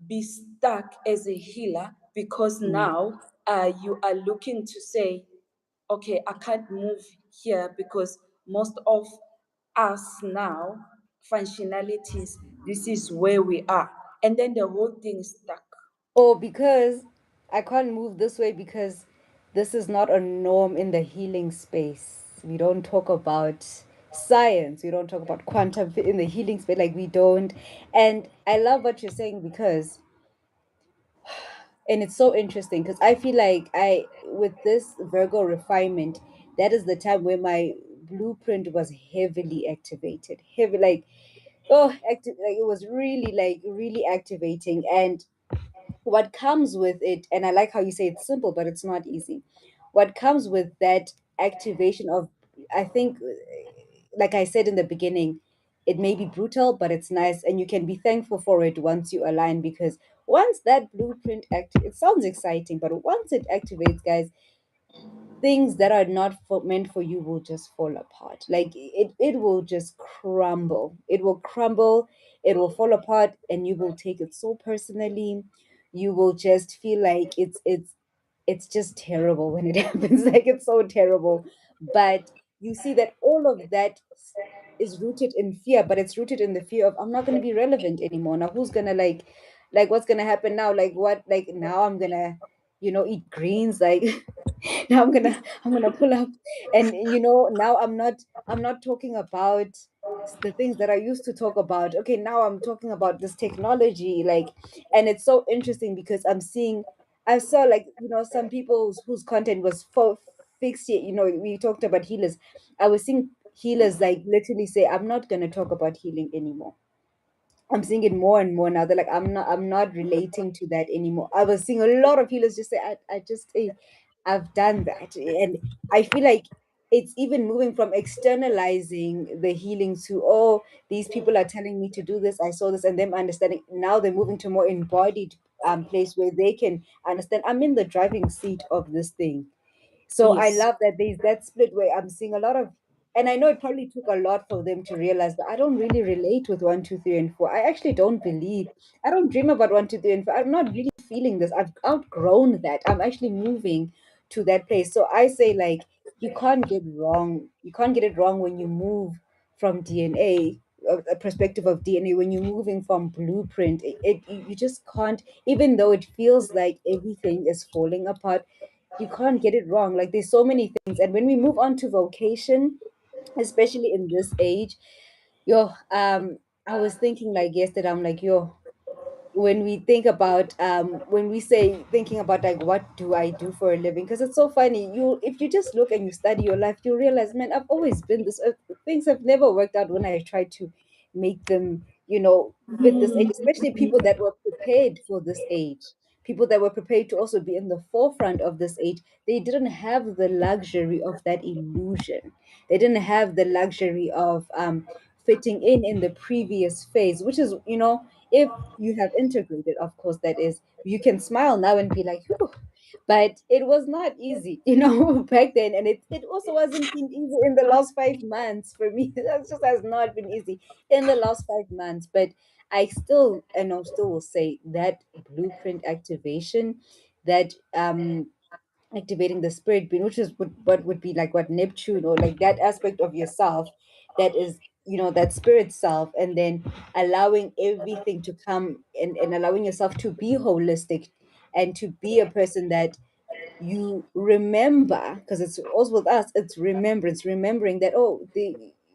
be stuck as a healer because mm. now you are looking to say, okay, I can't move here because most of us now functionalities, this is where we are, and then the whole thing is stuck. Or because I can't move this way because this is not a norm in the healing space. We don't talk about science. We don't talk about in the healing space. Like, we don't. And I love what you're saying, because, and it's so interesting, because I feel like with this Virgo refinement, that is the time where my blueprint was heavily activated. Heavy, like, oh, active, like it was really, like, really activating. And what comes with it, and I like how you say it's simple, but it's not easy. What comes with that activation of, I think, like I said in the beginning, it may be brutal, but it's nice, and you can be thankful for it once you align. Because once that blueprint it sounds exciting, but once it activates, guys, things that are not meant for you will just fall apart. Like, it will just crumble. It will crumble, it will fall apart, and you will take it so personally. You will just feel like it's just terrible when it happens. Like, it's so terrible. But you see that all of that is rooted in fear, but it's rooted in the fear of I'm not going to be relevant anymore. Now who's going to like what's going to happen now? Like what, like now I'm going to, eat greens, like now I'm gonna pull up, and now I'm not talking about the things that I used to talk about. Okay, now I'm talking about this technology, like, and it's so interesting because I saw, like, some people whose content was fixed here. We talked about healers. I was seeing healers like literally say, I'm not gonna talk about healing anymore. I'm seeing it more and more now. They're like, I'm not relating to that anymore. I was seeing a lot of healers just say, I've done that. And I feel like it's even moving from externalizing the healing to, oh, these people are telling me to do this. I saw this, and them understanding. Now they're moving to a more embodied place where they can understand, I'm in the driving seat of this thing. So I Yes. love that there's that split where I'm seeing a lot of, and I know it probably took a lot for them to realize that I don't really relate with one, two, three, and four. I actually don't believe, I don't dream about one, two, three, and four. I'm not really feeling this. I've outgrown that. I'm actually moving to that place. So I say, like, you can't get wrong. You can't get it wrong when you move from DNA, a perspective of DNA, when you're moving from blueprint. You just can't, even though it feels like everything is falling apart, you can't get it wrong. Like, there's so many things. And when we move on to vocation, especially in this age, yo, I was thinking, like, yesterday, I'm like, yo, when we think about, when we say thinking about, like, what do I do for a living, because it's so funny, you if you just look and you study your life, you realize, man, I've always been this. Things have never worked out when I tried to make them, fit this age, especially people that were prepared for this age, people that were prepared to also be in the forefront of this age. They didn't have the luxury of that illusion. They didn't have the luxury of fitting in the previous phase, which is, if you have integrated, of course, that is, you can smile now and be like, whew. But it was not easy, back then. And it also wasn't been easy in the last 5 months for me. That just has not been easy in the last 5 months. But I still, and I still will say that blueprint activation, that activating the spirit being, which is what would be like what Neptune, or like that aspect of yourself that is, that spirit self, and then allowing everything to come, and allowing yourself to be holistic, and to be a person that you remember, because it's also with us, it's remembrance, remembering that, oh,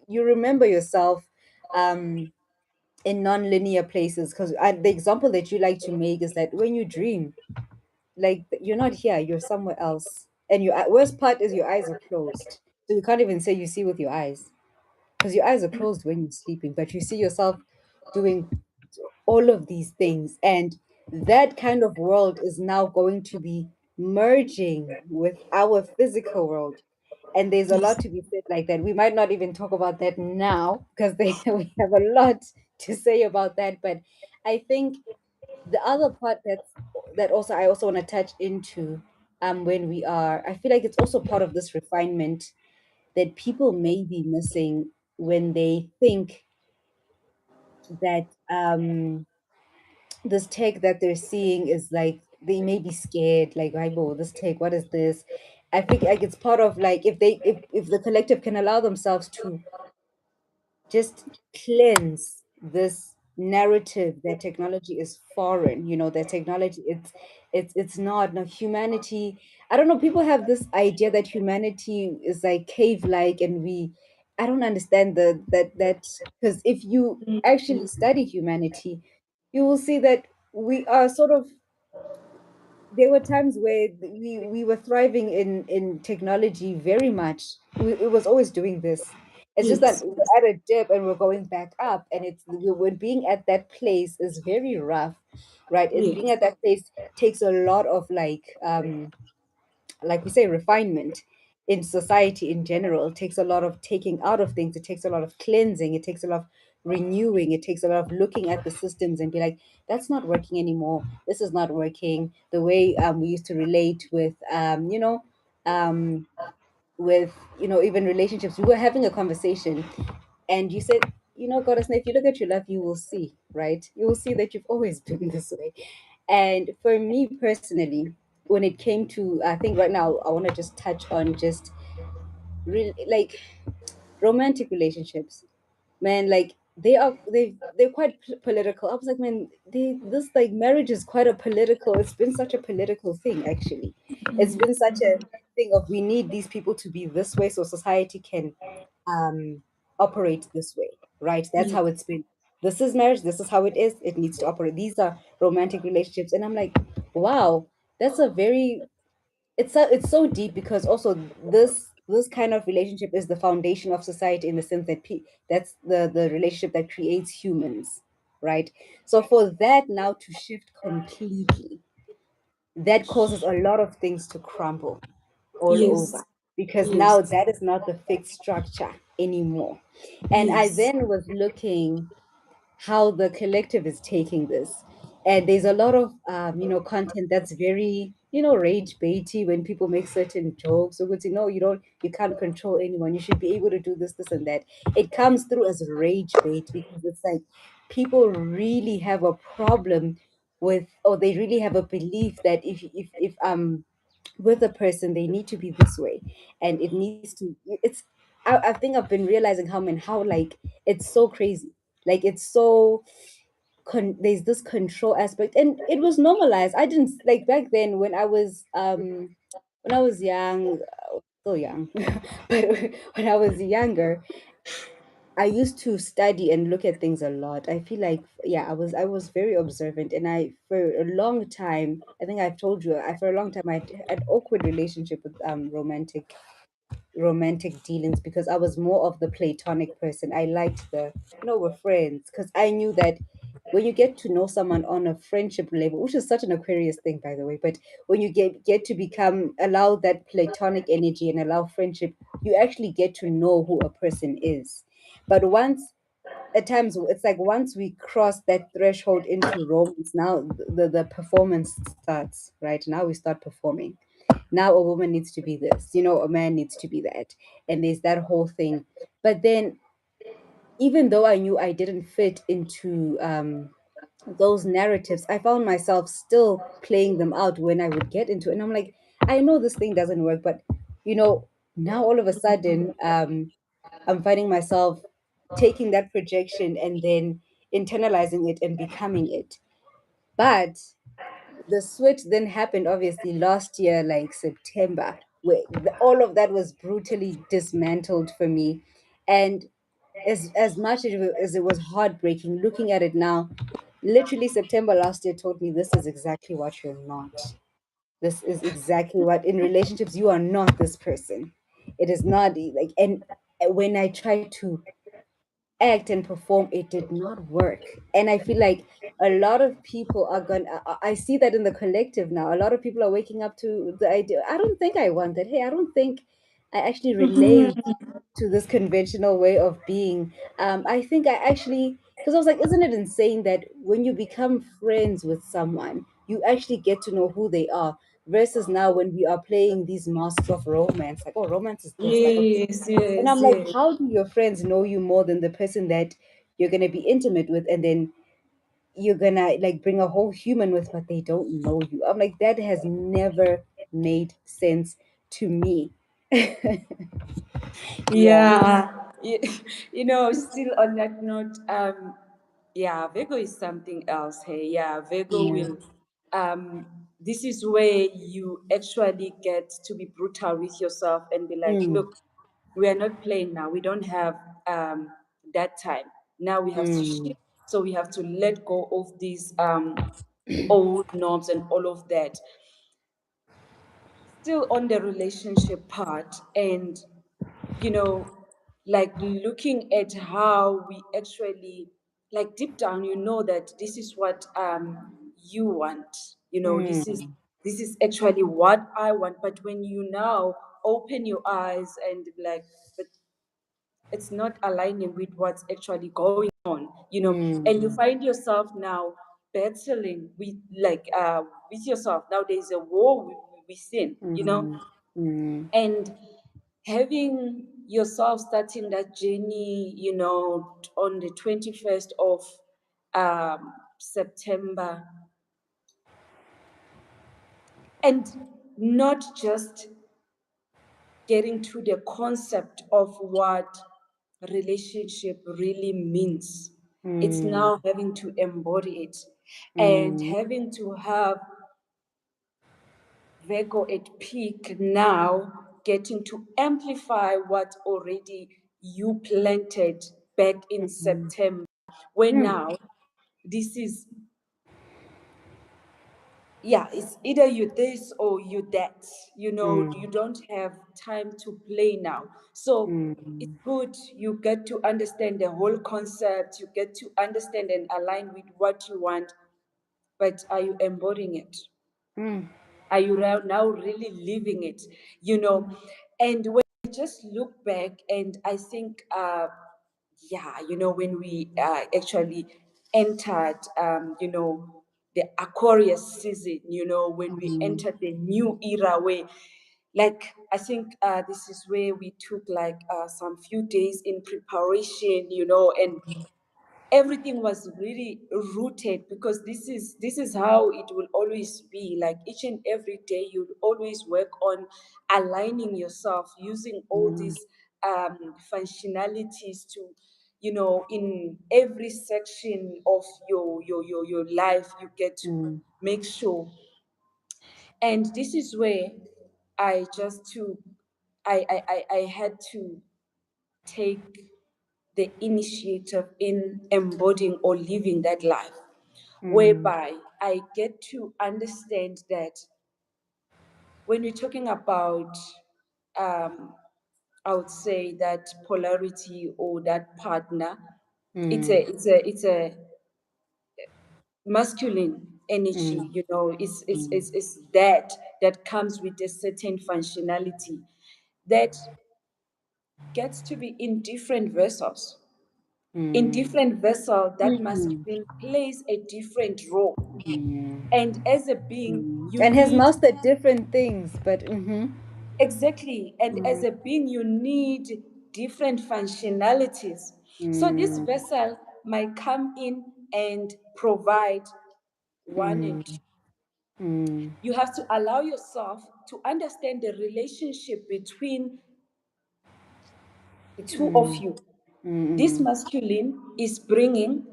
you remember yourself in non-linear places. Because the example that you like to make is that when you dream, like, you're not here, you're somewhere else, and your worst part is your eyes are closed, so you can't even say you see with your eyes, because your eyes are closed when you're sleeping, but you see yourself doing all of these things. And that kind of world is now going to be merging with our physical world. And there's a Yes. lot to be said like that. We might not even talk about that now, because we have a lot to say about that. But I think the other part that also I also want to touch into, when we are, I feel like it's also part of this refinement that people may be missing when they think that this tech that they're seeing is like, they may be scared, like, Bible, this tech, what is this? I think, like, it's part of, like, if the collective can allow themselves to just cleanse this narrative that technology is foreign, that technology, it's not, no, humanity, I don't know, people have this idea that humanity is like cave like, and I don't understand that, because if you actually study humanity, you will see that we are sort of, there were times where we were thriving in technology very much. It was always doing this. It's just that Yes. we're at a dip and we're going back up, and we're being at that place is very rough, right? And being Yes. at that place takes a lot of, like we say, refinement in society in general. It takes a lot of taking out of things. It takes a lot of cleansing. It takes a lot of renewing. It takes a lot of looking at the systems and be like, that's not working anymore. This is not working the way we used to relate with, um, even relationships. We were having a conversation, and you said, Goddess, if you look at your life, you will see, right? You will see that you've always been this way. And for me personally, when it came to, I think right now, I want to just touch on just really, like, romantic relationships, man, like they're quite political. I was like, man, this like marriage is quite a political. It's been such a political thing, actually. It's been such a thing of we need these people to be this way so society can um operate this way, right? That's Yes. how it's been. This is marriage. This is how it is. It needs to operate. These are romantic relationships, and I'm like, wow, that's a very it's so deep because also this kind of relationship is the foundation of society in the sense that that's the relationship that creates humans, right? So for that now to shift completely, that causes a lot of things to crumble all over Yes. because now Yes. that is not the fixed structure anymore. And I Yes. then was looking how the collective is taking this. And there's a lot of content that's very, rage baity when people make certain jokes. So good to know you can't control anyone. You should be able to do this, this, and that. It comes through as rage bait because it's like people really have a problem with, or they really have a belief that if with a person they need to be this way, and it needs to it's I think I've been realizing how like it's so crazy, like it's so there's this control aspect, and it was normalized. I didn't like back then when I was young, still young, but when I was younger, I used to study and look at things a lot. I feel like, yeah, I was very observant, and I for a long time, I think I've told you, I for a long time I had awkward relationship with romantic dealings because I was more of the platonic person. I liked we're friends because I knew that when you get to know someone on a friendship level, which is such an Aquarius thing, by the way, but when you get to become allow that platonic energy and allow friendship, you actually get to know who a person is. But once at times it's like once we cross that threshold into romance, now the performance starts, right? Now we start performing. Now a woman needs to be this, a man needs to be that, and there's that whole thing. But then even though I knew I didn't fit into those narratives, I found myself still playing them out when I would get into it. And I'm like, I know this thing doesn't work, but you know now all of a sudden I'm finding myself taking that projection and then internalizing it and becoming it. But the switch then happened obviously last year, like September, where all of that was brutally dismantled for me. And as much as it was heartbreaking looking at it now, literally September last year taught me this is exactly what you're not. This is exactly what in relationships you are not this person. It is not like, and when I try to act and perform, it did not work. And I feel like a lot of people are going I see that in the collective now. A lot of people are waking up to the idea. I don't think I want that. Hey, I don't think I actually relate to this conventional way of being. I think I actually, because I was like, isn't it insane that when you become friends with someone, you actually get to know who they are, versus now when we are playing these masks of romance, like, oh, romance is this, like, okay. Yes. And Yes. I'm like, Yes. how do your friends know you more than the person that you're gonna be intimate with, and then you're gonna like bring a whole human with, but they don't know you? I'm like, that has never made sense to me. Yeah. Yeah. You, still on that note, yeah, Virgo is something else. Hey, yeah, Virgo Yeah. will. This is where you actually get to be brutal with yourself and be like, Mm, look, we are not playing now. We don't have that time. Now we have to mm, shift. So we have to let go of these old norms and all of that. Still on the relationship part, and you know like looking at how we actually, like, deep down, that this is what you want, mm, this is actually what I want. But when you now open your eyes and be like, but it's not aligning with what's actually going on, and you mm, find yourself now battling with, like, with yourself. Now there's a war within, mm, mm, and having yourself starting that journey, on the 21st of September, and not just getting to the concept of what relationship really means. It's Mm, now having to embody it and mm, having to have Virgo at peak now, getting to amplify what already you planted back in mm, September. When mm, now, this is, yeah, it's either you this or you that. You know, mm, you don't have time to play now. So it's mm, good you get to understand the whole concept, you get to understand and align with what you want, but are you embodying it? mm, Are you now really living it? You know, and when I just look back, and I think, yeah, you know, when we actually entered, the Aquarius season, you know, when we mm, entered the new era where, like, I think this is where we took like some few days in preparation, you know, and everything was really rooted, because this is how it will always be. Like each and every day you'll always work on aligning yourself using all mm, these functionalities to, you know, in every section of your life, you get to mm, make sure. And this is where I just to I had to take the initiative in embodying or living that life, mm, whereby I get to understand that when we're talking about, um, I would say that polarity or that partner, mm, it's a masculine mm, energy, you know, mm, it's that comes with a certain functionality that gets to be in different vessels. In mm, different vessel, that mm, masculine plays a different role. mm, And as a being, you and has need, mastered different things, but mm-hmm. exactly, and as Mm, a being, you need different functionalities. So this mm, vessel might come in and provide one and two. mm, mm, You have to allow yourself to understand the relationship between the two of mm, you. This mm, masculine is bringing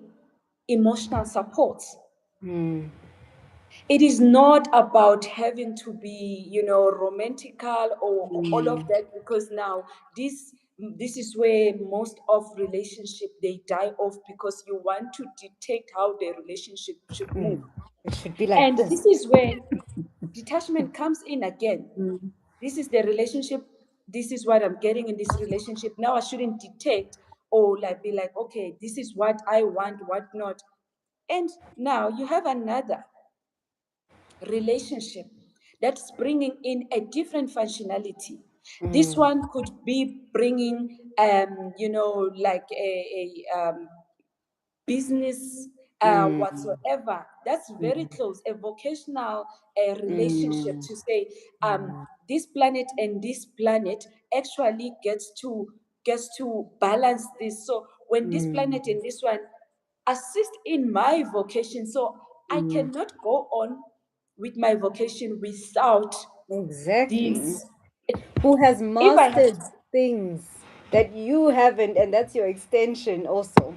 emotional support. mm, It is not about having to be, you know, romantical or all of mm, that, because now this is where most of relationship they die off, because you want to dictate how the relationship should move. mm. It should be like And this. this is where detachment comes in again. Mm, This is the relationship, this is what I'm getting in this relationship. Now I shouldn't dictate or like be like, okay, this is what I want, what not. And now you have another relationship that's bringing in a different functionality. This mm, one could be bringing, like a business, mm, whatsoever. That's very mm, close. A vocational relationship mm, to say, mm, this planet and this planet actually gets to balance this. So when this mm, planet and this one assist in my vocation, so I mm. cannot go on with my vocation without Exactly. these. Who has If I have, mastered things that you haven't, and that's your extension also.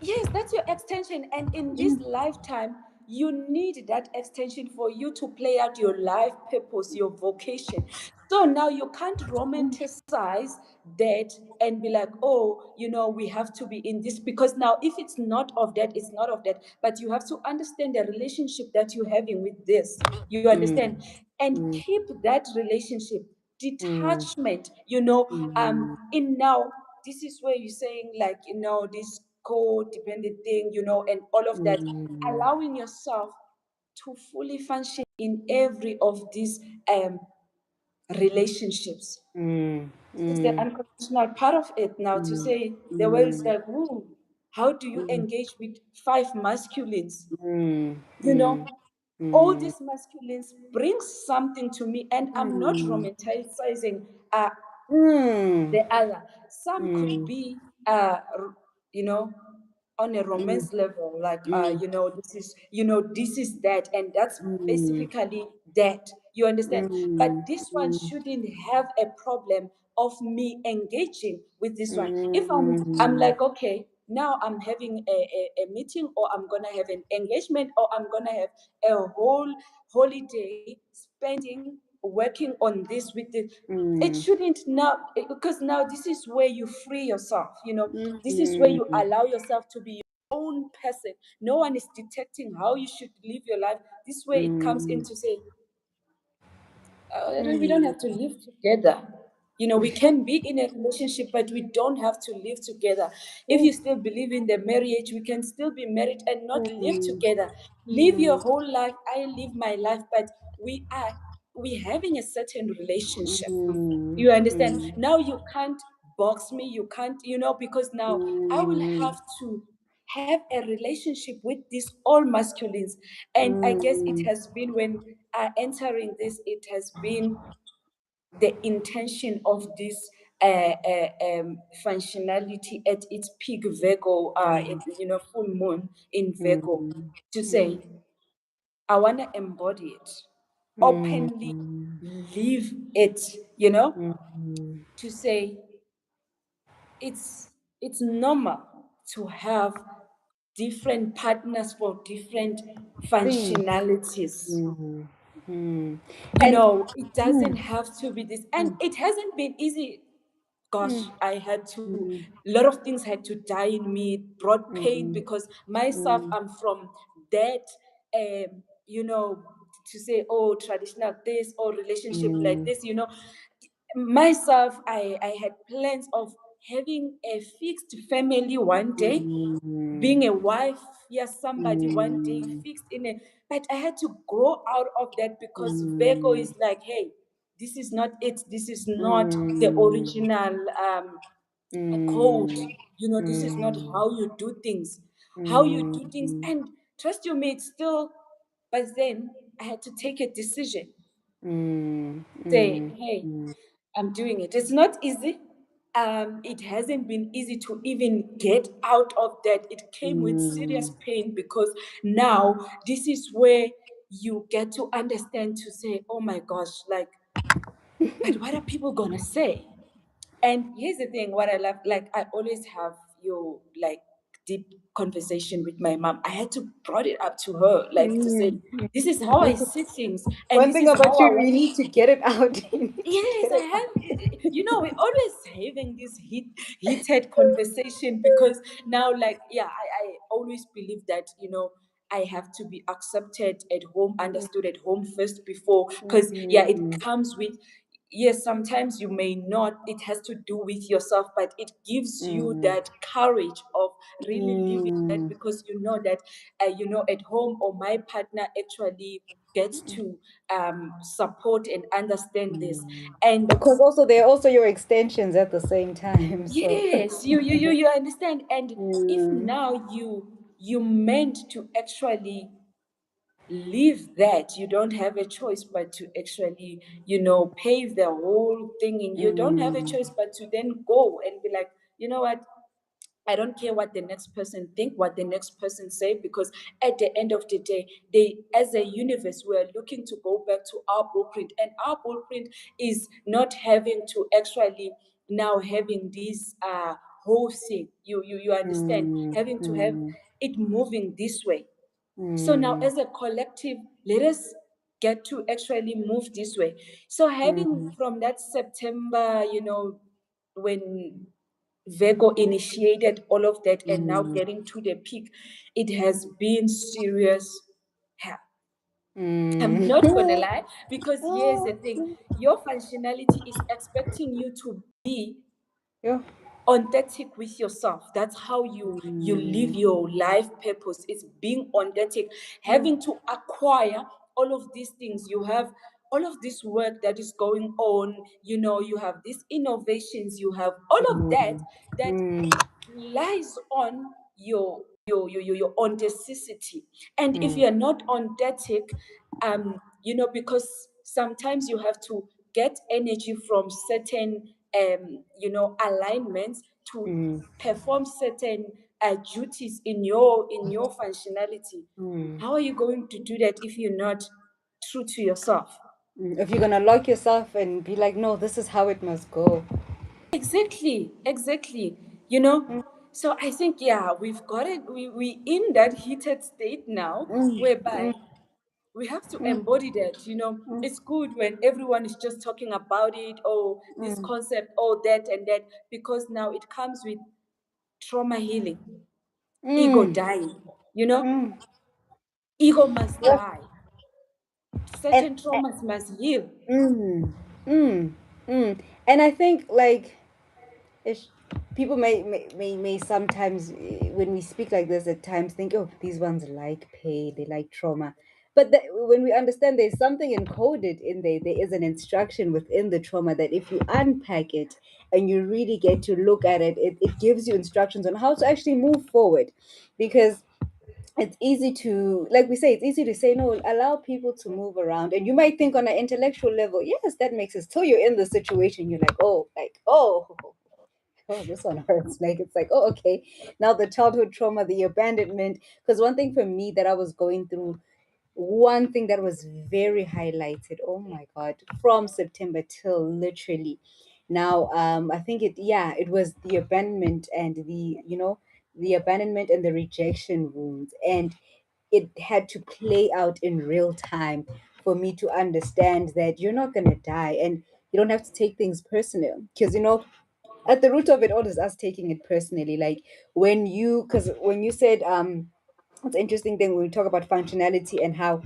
yes, that's your extension. And in this lifetime, you need that extension for you to play out your life purpose, your vocation. So now you can't romanticize that and be like, oh, you know, we have to be in this, because now if it's not of that, it's not of that. But you have to understand the relationship that you're having with this. You understand? Mm, And mm, keep that relationship mm, detachment, you know. mm, In now, this is where you're saying, like, you know, this codependent thing, you know, and all of that, mm, allowing yourself to fully function in every of these relationships. mm, This is the mm, unconditional part of it now, to mm, say the world is mm, like, ooh, how do you mm, engage with five masculines? mm, You mm, know, all mm, these masculines bring something to me, and I'm not mm, romanticizing mm, the other. Some could mm, be, you know, on a mm, romance level, like, mm, this is that, and that's mm, specifically that. You understand? But mm, this one mm, shouldn't have a problem of me engaging with this one. If I'm mm, like, okay, now I'm having a meeting, or I'm gonna have an engagement, or I'm gonna have a whole holiday spending working on this with the, it mm, shouldn't now, because now this is where you free yourself, this is where you mm, allow yourself to be your own person. No one is detecting how you should live your life. This way it comes mm, into say, we don't mm. have to live together. We can be in a relationship, but we don't have to live together. If Yeah. you still believe in the marriage, we can still be married and not live Mm, together. Live your mm, whole life, I live my life, but we having a certain relationship. mm, You understand? mm, Now you can't box me, you can't, because now I will mm, have to have a relationship with these all masculines. And I guess it mm, has been, when entering this, it has been the intention of this functionality at its peak Virgo, full moon in Virgo, mm, to mm, say, I want to embody it, mm, openly mm, live it, mm. to say, it's normal to have different partners for different Things. functionalities. Mm, mm. And It mm, doesn't have to be this, and mm, it hasn't been easy. Gosh, mm, I had to, mm, a lot of things had to die in me. It brought pain, mm, because myself, mm, I'm from that, to say, oh, traditional this, or relationship like mm, this, myself, I had plans of having a fixed family one day, mm, being a wife, yes, somebody one day mm, fixed in a, but I had to grow out of that, because Virgo mm, is like, hey, this is not it. This is not the mm, original code. mm, This is not mm, how you do things. How you mm, do things, and trust you me, it's still. But then I had to take a decision. mm, Say, mm, hey, mm, I'm doing it. It's not easy. It hasn't been easy to even get out of that. It came with serious mm, pain, because now this is where you get to understand, to say, oh my gosh, like, but what are people gonna say? And here's the thing, what I love, like, I always have your, like, deep conversation with my mom. I had to brought it up to her, like, to say, mm, this is how I mm. see things, and One this thing is about how I you, you want. need to get it out. You need to Yes, get I it out. have. We're always having this heated conversation, because now, like, yeah, I always believe that, I have to be accepted at home, understood at home first, before, because, yeah, it Mm, comes with, yes, sometimes you may not, it has to do with yourself, but it gives you mm, that courage of really living that, mm, because you know that, at home, or my partner actually gets to support and understand this. mm. And Because also they're also your extensions at the same time. So yes, you understand. And if mm, now you meant to actually leave that, you don't have a choice but to actually, pave the whole thing, and you don't have a mm, choice but to then go and be like, you know what, I don't care what the next person think, what the next person say, because at the end of the day, they, as a universe, we are looking to go back to our blueprint, and our blueprint is not having to actually now having this whole thing. You understand? mm, Having to have mm, it moving this way. So now, mm, as a collective, let us get to actually move this way. So having mm, from that September, when Virgo initiated all of that, and now mm, getting to the peak, it has been serious hell. I'm mm. not gonna lie, because here's the thing, your functionality is expecting you to be Yeah. authentic with yourself. That's how you live Mm, your life purpose. It's being authentic, mm, having to acquire all of these things. You have all of this work that is going on, you have these innovations, you have all of that, mm, that mm, lies on your authenticity. And if mm, you're not authentic, because sometimes you have to get energy from certain alignments to mm, perform certain duties in your functionality. mm. How are you going to do that if you're not true to yourself? If you're gonna lock yourself and be like, no, this is how it must go. Exactly, exactly. You know, Mm, so I think, yeah, we've got it. We in that heated state now, mm, whereby mm, we have to mm, embody that. You know, mm, it's good when everyone is just talking about it, oh, this mm, concept, oh, that and that, because now it comes with trauma healing, ego mm, dying. You know, mm. ego must Yeah. die. And Certain traumas must heal. mm, mm, mm. And I think like it's, people may sometimes when we speak like this at times think, oh, these ones like pain, they like trauma. But when we understand there's something encoded in there, there is an instruction within the trauma that if you unpack it and you really get to look at it, it gives you instructions on how to actually move forward. Because it's easy to, like we say, it's easy to say no, allow people to move around, and you might think on an intellectual level, yes, that makes sense, till you're in the situation, you're like, oh, oh, this one hurts. Like, it's like, oh, okay, now the childhood trauma, the abandonment. Because one thing for me that I was going through, one thing that was very highlighted, oh my god, from September till literally now, I think it, yeah, it was the abandonment and the abandonment and the rejection wounds. And it had to play out in real time for me to understand that you're not going to die, and you don't have to take things personal. Because at the root of it all is us taking it personally. Like, because when you said, it's interesting thing when we talk about functionality and how,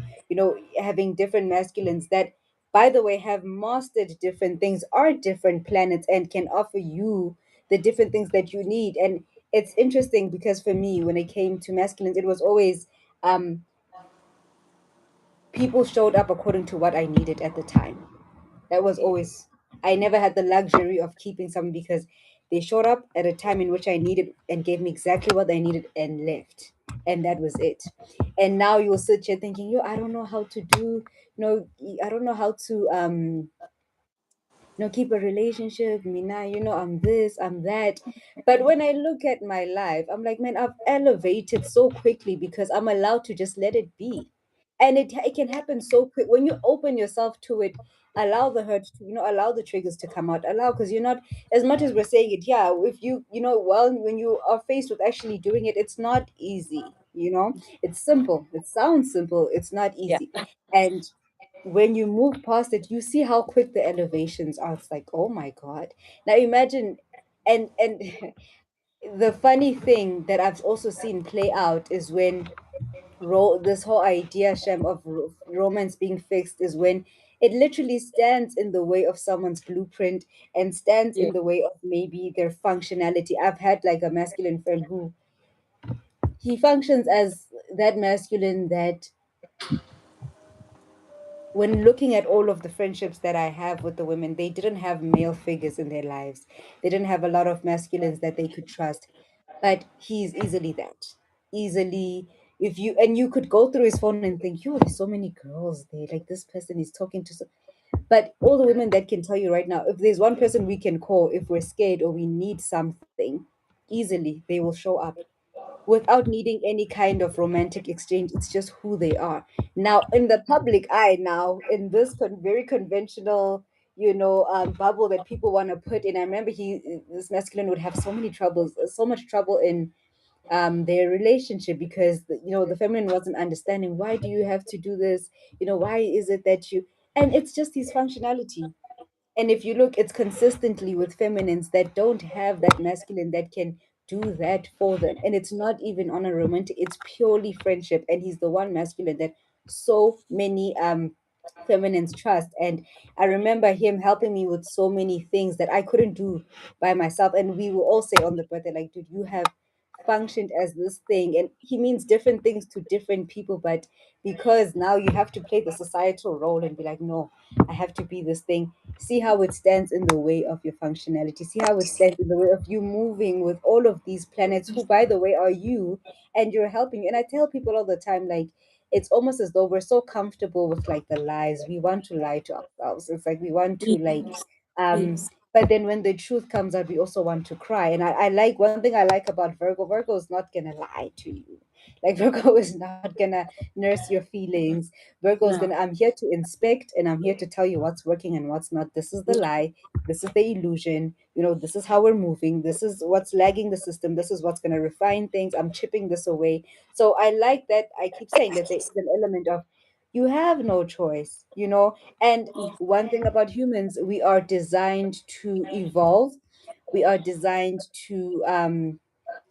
having different masculines that, by the way, have mastered different things, are different planets, and can offer you the different things that you need. And it's interesting because for me, when it came to masculines, it was always, um people showed up according to what I needed at the time. That was always, I never had the luxury of keeping something, because they showed up at a time in which I needed and gave me exactly what I needed and left. And that was it. And now you'll sit here thinking, yo, I don't know how to do, I don't know how to keep a relationship. Mina, I'm this, I'm that. But when I look at my life, I'm like, man, I've elevated so quickly because I'm allowed to just let it be. And it can happen so quick when you open yourself to it. Allow the hurt to, allow the triggers to come out. Allow, because you're not, as much as we're saying it, yeah, if well, when you are faced with actually doing it, it's not easy. It's simple. It sounds simple. It's not Yeah. easy. And when you move past it, you see how quick the elevations are. It's like, oh my God. Now imagine, and the funny thing that I've also seen play out is when this whole idea, Shem, of romance being fixed, is when it literally stands in the way of someone's blueprint and stands Yeah. in the way of maybe their functionality. I've had like a masculine friend who he functions as that masculine that, when looking at all of the friendships that I have with the women, they didn't have male figures in their lives. They didn't have a lot of masculines that they could trust. But he's easily that. Easily, if you and you could go through his phone and think, yo, there's so many girls there. Like, this person is talking to. But all the women that can tell you right now, if there's one person we can call if we're scared or we need something, easily they will show up without needing any kind of romantic exchange. It's just who they are. Now, in the public eye, now in this very conventional, bubble that people want to put in. I remember this masculine would have so many troubles, so much trouble in their relationship, because the feminine wasn't understanding, why do you have to do this, why is it that you, and it's just his functionality. And if you look, it's consistently with feminines that don't have that masculine that can do that for them. And it's not even on a romantic, it's purely friendship. And he's the one masculine that so many feminines trust. And I remember him helping me with so many things that I couldn't do by myself. And we will all say on the birthday, like, dude, you have functioned as this thing. And he means different things to different people, but because now you have to play the societal role and be like, no, I have to be this thing. See how it stands in the way of your functionality. See how it stands in the way of you moving with all of these planets, who, by the way, are you, and you're helping. And I tell people all the time, like, it's almost as though we're so comfortable with like the lies. We want to lie to ourselves. It's like we want to like, Yes. um, Yes. but then when the truth comes out, we also want to cry. And I like, one thing I like about Virgo. Virgo is not gonna lie to you. Like Virgo is not gonna nurse your feelings. Virgo is gonna, No. I'm here to inspect and I'm here to tell you what's working and what's not. This is the lie. This is the illusion. This is how we're moving. This is what's lagging the system. This is what's gonna refine things. I'm chipping this away. So I like that. I keep saying that there is an element of you have no choice. And one thing about humans, we are designed to evolve. We are designed to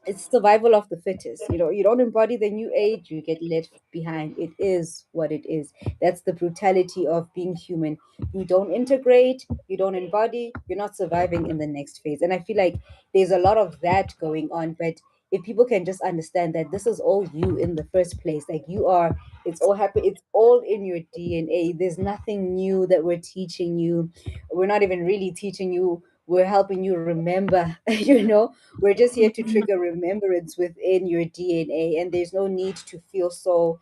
it's survival of the fittest. You don't embody the new age, you get left behind. It is what it is. That's the brutality of being human. You don't integrate, you don't embody, you're not surviving in the next phase. And I feel like there's a lot of that going on. But if people can just understand that this is all you in the first place, like you are, it's all happy, it's all in your DNA. There's nothing new that we're teaching you. We're not even really teaching you, we're helping you remember. We're just here to trigger remembrance within your DNA, and there's no need to feel so,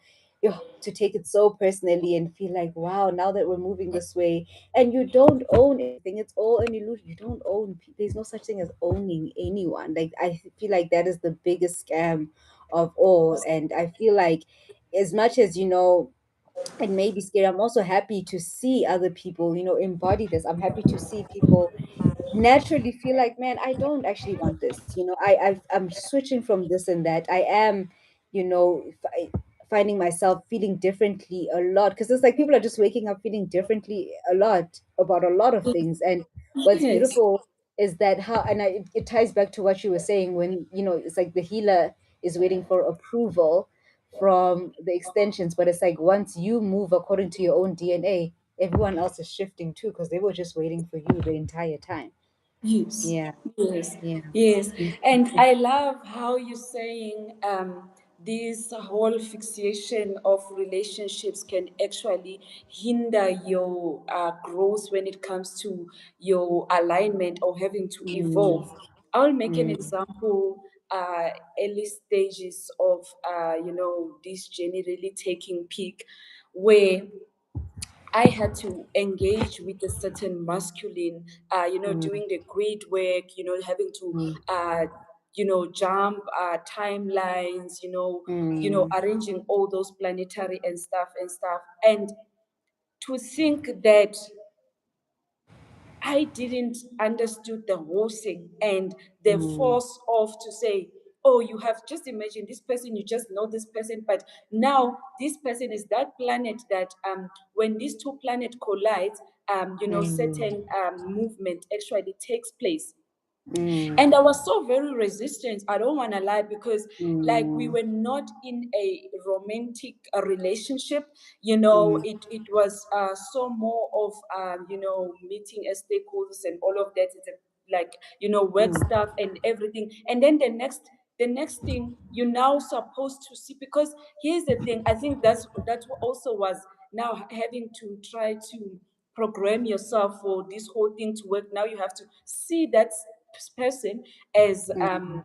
to take it so personally and feel like, wow, now that we're moving this way, and you don't own anything. It's all an illusion. You don't own. There's no such thing as owning anyone. Like I feel like that is the biggest scam of all, and I feel like as much as it may be scary, I'm also happy to see other people, embody this. I'm happy to see people naturally feel like, man, I don't actually want this. I'm switching from this and that. I am, finding myself feeling differently a lot, because it's like people are just waking up feeling differently a lot about a lot of things. And what's Yes. beautiful is that how, and it ties back to what you were saying, when it's like the healer is waiting for approval from the extensions, but it's like once you move according to your own DNA, everyone else is shifting too, because they were just waiting for you the entire time. Yes, Yeah, yes, yeah. yes. Mm, And I love how you're saying this whole fixation of relationships can actually hinder your growth when it comes to your alignment or having to mm, evolve. I'll make an mm, example. Early stages of this journey really taking peak, where I had to engage with a certain masculine, mm, doing the great work, having to, mm, jump timelines, mm, arranging all those planetary and stuff. And to think that I didn't understood the whole thing and the mm, force of to say, oh, you have just imagined this person, you just know this person, but now this person is that planet that when these two planets collide, mm, certain movement actually takes place. mm, And I was so very resistant. I don't want to lie, because like we mm, were not in a romantic relationship. mm, It was so more of meeting as stakeholders and all of that. It's like work mm, stuff and everything. And then the next thing you're now supposed to see, because here's the thing. I think that's what also was now having to try to program yourself for this whole thing to work. Now you have to see that person as mm,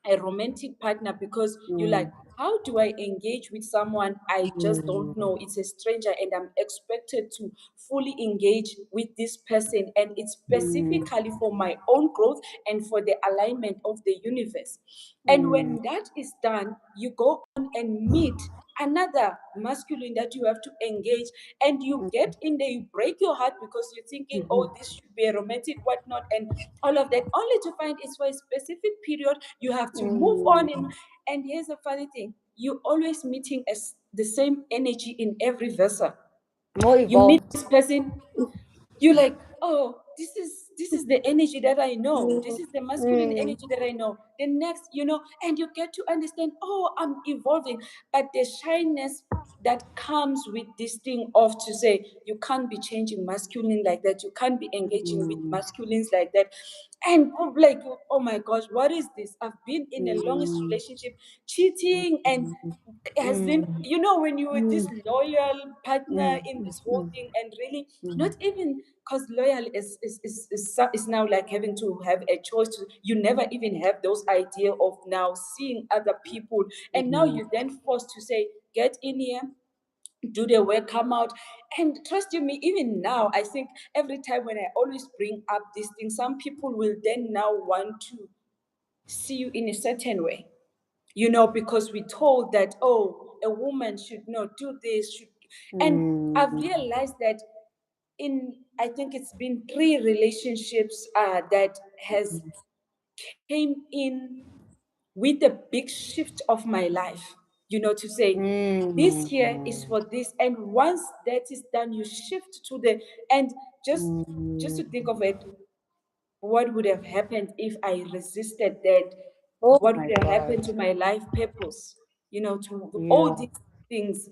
a romantic partner, because you're like, mm, how do I engage with someone I just don't mm, know? It's a stranger, and I'm expected to fully engage with this person, and it's mm, specifically for my own growth and for the alignment of the universe. And mm, when that is done, you go on and meet another masculine that you have to engage, and you get in there, you break your heart because you're thinking, oh, mhm, this should be a romantic whatnot, and all of that, only to find it's for a specific period. You have to move on. mm. And here's the funny thing: you always meeting as the same energy in every vessel. More You meet evolved. this person, you're like, oh, this is the energy that I know. This Mm, is the masculine mm, energy that I know. The next, and you get to understand, oh, I'm evolving. But the shyness that comes with this thing of to say you can't be changing masculine like that, you can't be engaging with mm, masculines like that. And like, oh my gosh, what is this? I've been in the longest mm, relationship, cheating, and mm, has been, mm, when you're with this loyal partner mm, in mm, this whole mm, thing, and really mm, not even, because loyal is now like having to have a choice to, you never even have those idea of now seeing other people, and now mm, you're then forced to say, get in here, do the work, come out. And trust you me, even now, I think every time when I always bring up this thing, some people will then now want to see you in a certain way. because we told that, oh, a woman should not do this, should. And I've Mm, realized that in, I think it's been three relationships that has came in with a big shift of my life, to say this here is mm, for this, and once that is done, you shift to the, and just to think mm. of it, what would have happened if I resisted that? Oh What my would have happened God. to my life purpose? To all Yeah, these things.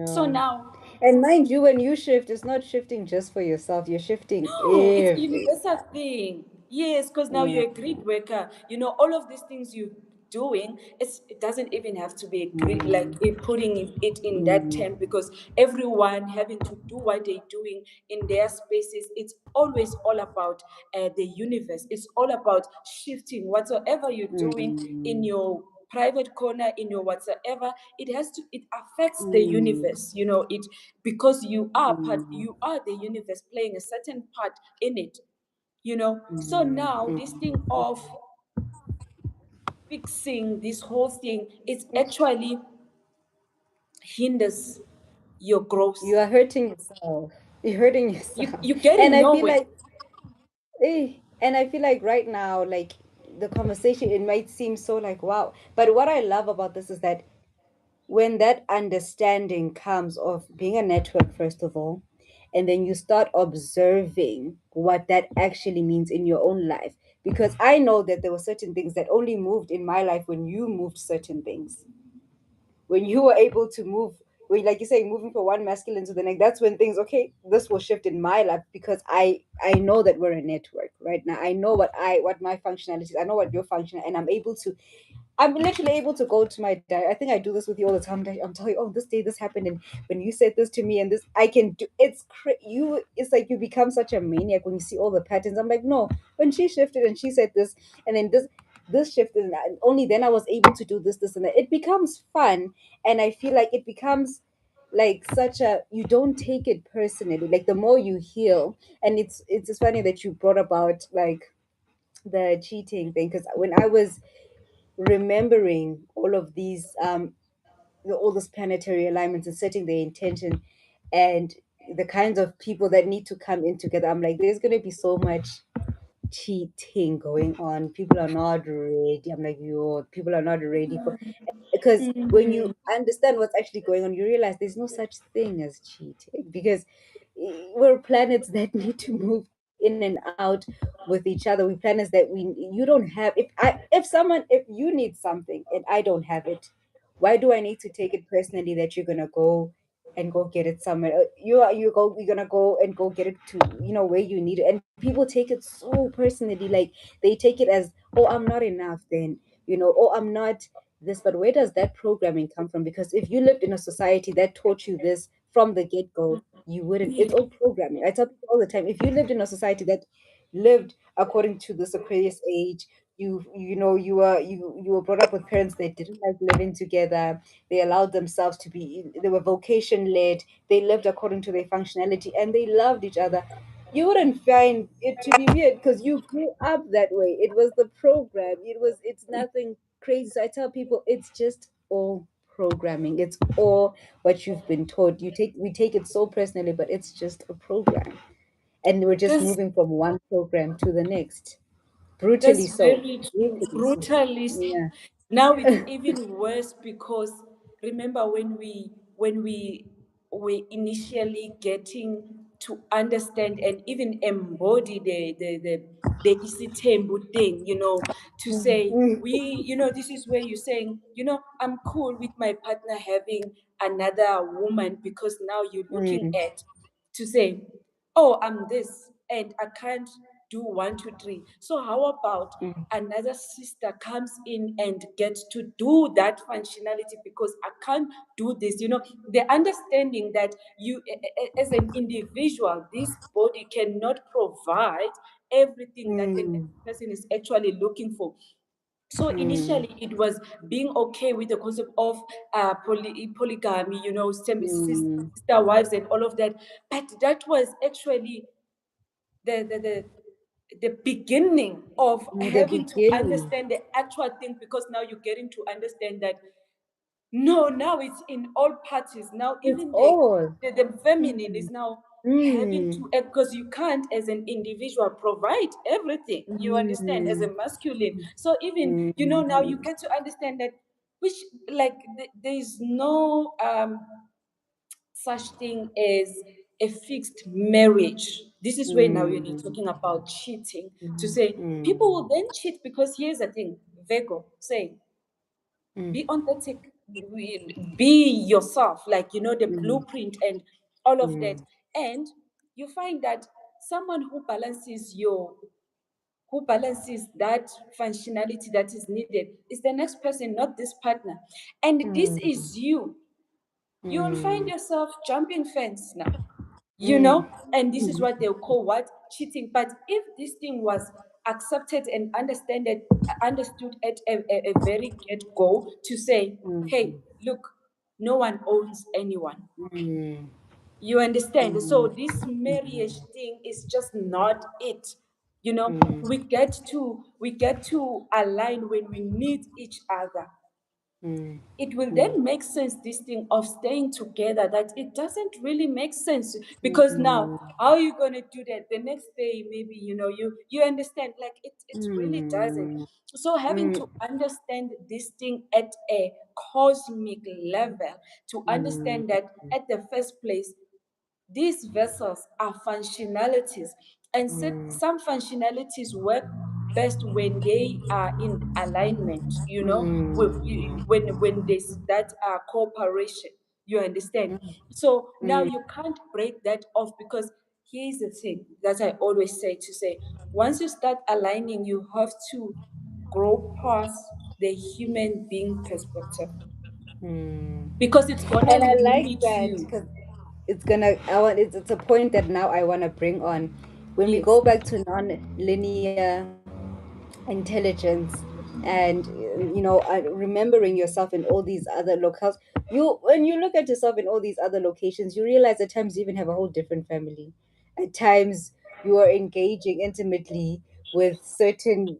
So yeah. now, And mind you, when you shift, it's not shifting just for yourself, you're shifting no, it's a every. universal thing. Yes, because now Mm, you're a grid worker. All of these things you're doing, it doesn't even have to be a grid, like mm, putting it in that mm, term, because everyone having to do what they're doing in their spaces, it's always all about the universe. It's all about shifting whatsoever you're doing in mm, your private corner, in your whatsoever. It affects the mm, universe, it, because mm, you are the universe playing a certain part in it. So mm, now this thing mm. of fixing this whole thing, it Yes. actually hinders your You growth. are hurting yourself. You're hurting yourself. You're And getting I feel nowhere. like, and I feel like right now, like the conversation, it might seem so like, wow. But what I love about this is that when that understanding comes of being a network, first of all, and then you start observing what that actually means in your own life. Because I know that there were certain things that only moved in my life when you moved certain things, when you were able to move, when, like you say, moving from one masculine to the next, that's when things, okay, this will shift in my life, because I know that we're a network right now. I know what my functionalities, I know what your function, and I'm literally able to go to my diary. I think I do this with you all the time. I'm telling you, oh, this day this happened, and when you said this to me, and this I can do. You. It's like you become such a maniac when you see all the patterns. I'm like, no, when she shifted and she said this, and then this shifted, and only then I was able to do this, this, and that. It becomes fun, and I feel like it becomes like such a, you don't take it personally. Like the more you heal, and it's just funny that you brought about like the cheating thing, because when I was remembering all of these all those planetary alignments and setting the intention and the kinds of people that need to come in together, I'm like, there's going to be so much cheating going on. People are not ready. I'm like, yo, people are not ready for, because when you Mhm. understand what's actually going on, you realize there's no such thing as cheating, because we're planets that need to move in and out with each other. We planets that we, you don't have, if you need something and I don't have it, why do I need to take it personally that you're gonna go and go get it somewhere? You're gonna go and go get it to, where you need it. And people take it so personally, like they take it as, oh, I'm not enough then, oh, I'm not this. But where does that programming come from? Because if you lived in a society that taught you this from the get-go, you wouldn't. It's all programming. I tell people all the time, if you lived in a society that lived according to this Aquarius age, you were brought up with parents that didn't like living together. They allowed themselves to be, they were vocation led, they lived according to their functionality, and they loved each other. You wouldn't find it to be weird because you grew up that way. It was the program. It's nothing crazy. So I tell people it's just all programming. It's all what you've been taught. We take it so personally, but it's just a program. And we're just That's moving from one program to the next. Brutally That's so. very true. Brutally so. Brutally. Yeah. Now it's even worse because remember when we initially getting to understand and even embody the isitembu thing, to say Mm, this is where you're saying, I'm cool with my partner having another woman because now you're looking mm, at to say, oh, I'm this and I can't do one, two, three. So how about mm, another sister comes in and gets to do that functionality because I can't do this? The understanding that you, as an individual, this body cannot provide everything that the next mm, person is actually looking for. So mm, initially, it was being okay with the concept of polygamy, mm, sister wives and all of that. But that was actually the the beginning of The having to beginning. understand the actual thing, because now you're getting to understand that no, now it's in all parties. Now It's even all. the feminine Mm. is now having Mm. to, because you can't as an individual provide everything, you understand, as a Mm. masculine. So even, now Mm. you get to understand that, which, like, there's no such thing as a fixed marriage. This is where now when you're Mm. talking about cheating, to Mm. say people will Mm. then cheat, because here's the thing, Virgo, say, Mm. be authentic, be yourself, like, the Mm. blueprint and all of that. Mm. And you find that someone who balances that functionality that is needed is the next person, not this partner. And this Mm. is you will find Mm. yourself jumping fence now, Mm. and this is Mm. what they'll call what, cheating. But if this thing was accepted and understood at a very get-go, to say, hey, Mm. look, no one owns anyone, Mm. you understand? So Mm. this marriage thing is just not it. Mm. We get to align when we need each other. Mm. It will Mm. then make sense, this thing of staying together, that it doesn't really make sense, because now Mm. how are you going to do that the next day? Maybe, you understand, like, it really doesn't. Mm. So having Mm. to understand this thing at a cosmic level, to Mm. understand that at the first place, these vessels are functionalities, and Mm. some functionalities work best when they are in alignment, Mm. when there's that cooperation. You understand? So now Mm. you can't break that off, because here's the thing that I always say, to say, once you start aligning, you have to grow past the human being perspective, Mm. because it's gonna And I like limit that you. because it's a point that now I want to bring on when we Yes. go back to non-linear intelligence and remembering yourself in all these other locales. You When you look at yourself in all these other locations, you realize at times you even have a whole different family. At times you are engaging intimately with certain,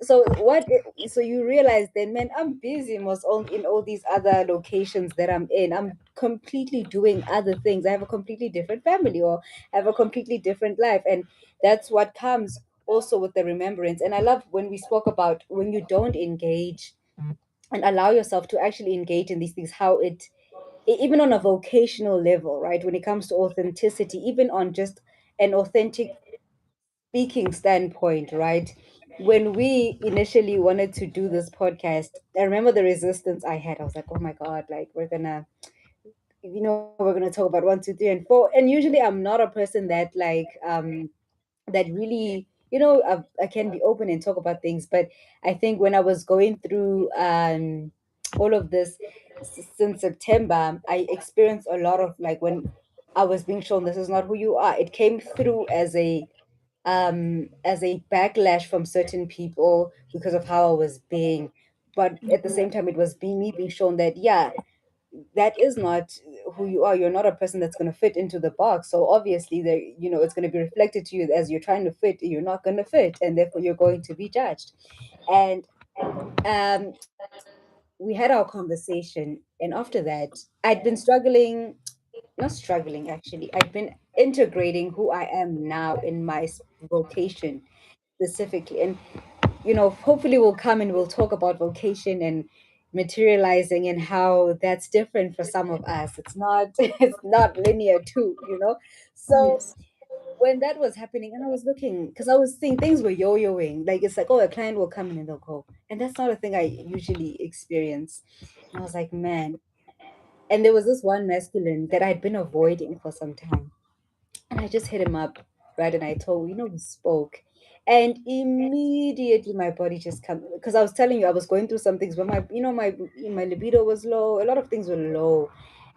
so you realize then, man, I'm busy most in all these other locations that I'm in. I'm completely doing other things. I have a completely different family, or have a completely different life. And that's what comes also with the remembrance. And I love when we spoke about when you don't engage and allow yourself to actually engage in these things, how even on a vocational level, right? When it comes to authenticity, even on just an authentic speaking standpoint, right? When we initially wanted to do this podcast, I remember the resistance I had. I was like, oh my God, like we're gonna talk about 1, 2, 3, and 4. And usually I'm not a person that that really, I can be open and talk about things. But I think when I was going through all of this since September, I experienced a lot of, like, when I was being shown this is not who you are, it came through as a backlash from certain people because of how I was being. But at the same time, it was me being shown that, yeah, that is not who you are. You're not a person that's going to fit into the box. So obviously, it's going to be reflected to you as you're trying to fit. You're not going to fit, and therefore you're going to be judged. And um, we had our conversation, and after that, I'd been struggling, not struggling actually. I'd been integrating who I am now in my vocation specifically. And hopefully we'll come and we'll talk about vocation and materializing and how that's different for some of us. It's not it's not linear too, So Yes. when that was happening, and I was looking, because I was seeing things were yo-yoing, like it's like, oh, a client will come in and they'll go. And that's not a thing I usually experience. And I was like, man. And there was this one masculine that I'd been avoiding for some time. And I just hit him up, right? And I told, we spoke. And immediately my body just come, because I was telling you I was going through some things where my libido was low, a lot of things were low.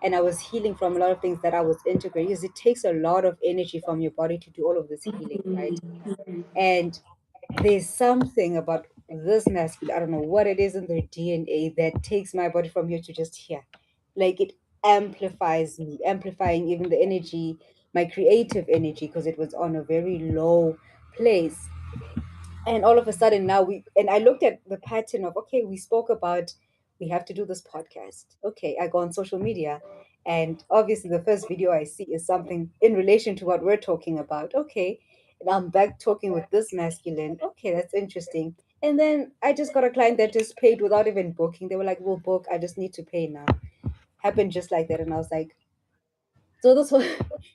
And I was healing from a lot of things that I was integrating, because it takes a lot of energy from your body to do all of this healing, right? And there's something about this masculine, I don't know what it is in their DNA that takes my body from here to just here. Like, it amplifies me, amplifying even the energy my creative energy, because it was on a very low place. And all of a sudden now we and I looked at the pattern of, okay, we spoke about we have to do this podcast. Okay, I go on social media, and obviously the first video I see is something in relation to what we're talking about. Okay, and I'm back talking with this masculine. Okay, that's interesting. And then I just got a client that just paid without even booking. They were like, we'll book, I just need to pay now. Happened just like that. And I was like, so this was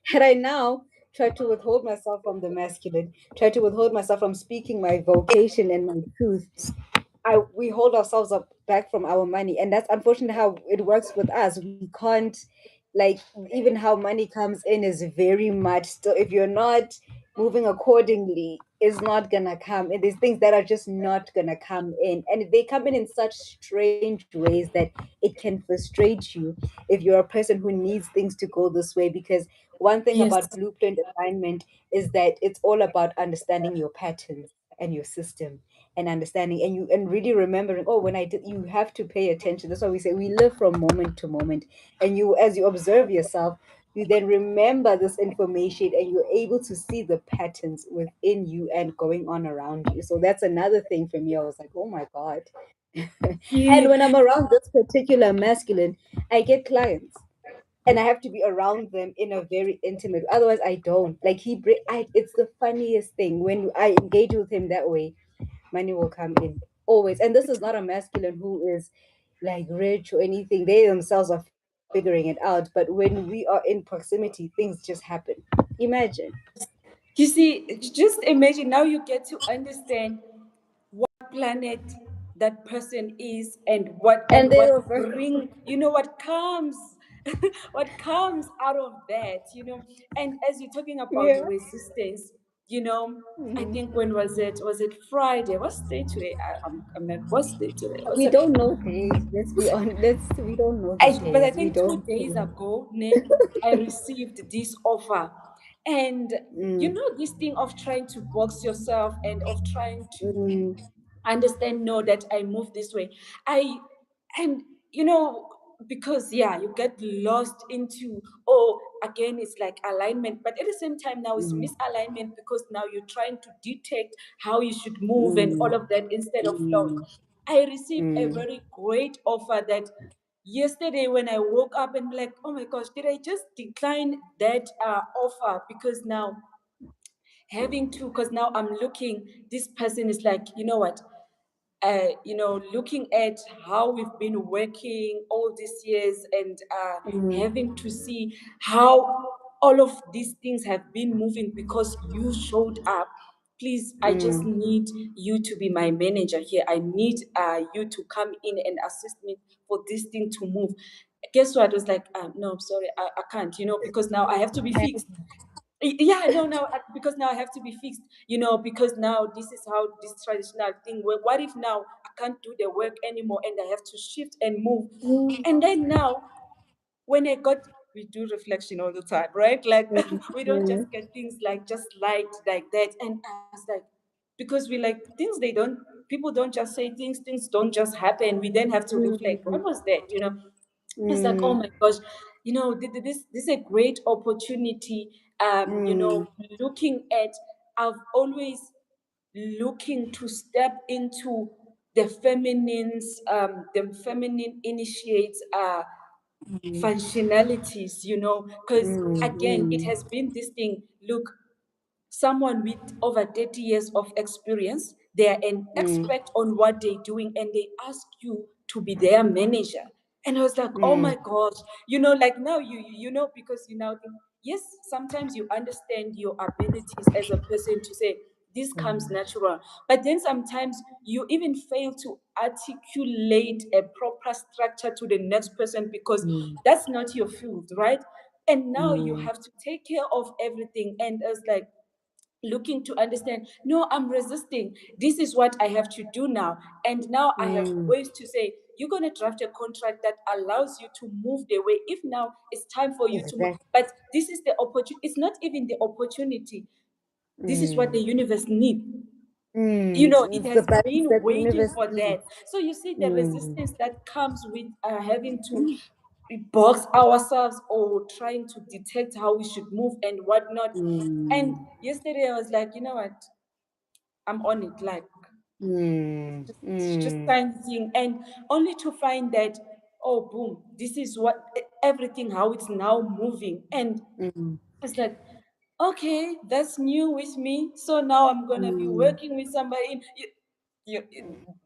had I now tried to withhold myself from the masculine, tried to withhold myself from speaking my vocation and my truth, I we hold ourselves up back from our money, and that's unfortunately how it works with us. We can't, like, even how money comes in is very much still, if you're not moving accordingly, is not gonna come. And there's things that are just not gonna come in, and they come in such strange ways that it can frustrate you if you're a person who needs things to go this way. Because one thing Yes. about blueprint alignment is that it's all about understanding your patterns and your system, and understanding, and you and really remembering, oh, when I did, you have to pay attention. That's why we say we live from moment to moment. And you, as you observe yourself, you then remember this information, and you're able to see the patterns within you and going on around you. So that's another thing for me. I was like, oh my god. And Yeah. when I'm around this particular masculine, I get clients, and I have to be around them in a very intimate. Otherwise, I don't. Like it's the funniest thing when I engage with him that way. Money will come in always. And this is not a masculine who is like rich or anything. They themselves are figuring it out. But when we are in proximity, things just happen. Imagine. You see, just imagine now you get to understand what planet that person is And and they what were Virgo. bring, you know, what comes what comes out of that, you know. And as you're talking about Yeah. resistance, you know, I Mhm. think when was it Friday? What's the day today? I'm not, what's the day today? What's We it? don't know days. Let's be honest. We don't know the But I days. We think two don't. days ago, ne, I received this offer. And you Mm, know, this thing of trying to box yourself and of trying to mm, understand, no, that I move this way. I and you know, because yeah, you get lost into, oh, again it's like alignment, but at the same time now it's mm, misalignment, because now you're trying to detect how you should move and mm, all of that instead of flow. mm, I received a mm, very great offer that yesterday when I woke up and like, oh my gosh, did I just decline that offer? Because now having to, because now I'm looking, this person is like, you know what, you know, looking at how we've been working all these years, and mm, having to see how all of these things have been moving because you showed up. Please, I just mm. need you to be my manager here. I need you to come in and assist me for this thing to move. Guess what? I was like, no, I'm sorry, I can't, you know, because now I have to be fixed. Yeah, no, no, because now I have to be fixed, you know, because now this is how this traditional thing work. What if now I can't do the work anymore and I have to shift and move? Mm, And then now, when I got, we do reflection all the time, right? Like mm, we don't just mm, get things like just like that. And I was like, because we like things, they don't, people don't just say things don't just happen. We then have to reflect. What mm, was that? You know, it's like, oh mm, my gosh, you know, this is a great opportunity. You mm, know, looking at, I've always looking to step into the feminine initiates functionalities, you know, because again, it mm, has been this thing. Look, someone with over 30 years of experience, they're an mm, expert on what they're doing, and they ask you to be their manager. And I was like, oh mm, my gosh, you know, like now you know, because you now think, yes, sometimes you understand your abilities as a person to say this comes mm, natural, but then sometimes you even fail to articulate a proper structure to the next person because mm, that's not your field, right? And now you mm, have to take care of everything. And it's like looking to understand, no, I'm resisting, this is what I have to do now. And now I have mm. ways to say, you're going to draft a contract that allows you to move the way, if now it's time for you to move. Exactly. But this is the opportunity, it's not even the opportunity, this is what Mm, the universe needs. You mm. know, it It's the has balance been that the waiting universe for needs. that. So you see the Mm, resistance that comes with having to mm, box ourselves or trying to detect how we should move and whatnot. And Mm. yesterday I was like, you know what, I'm on it, like Mm. just Mm. science, and only to find that, oh boom, this is what everything, how it's now moving. And Mm. it's like, okay, that's new with me. So now I'm gonna be Mm. working with somebody.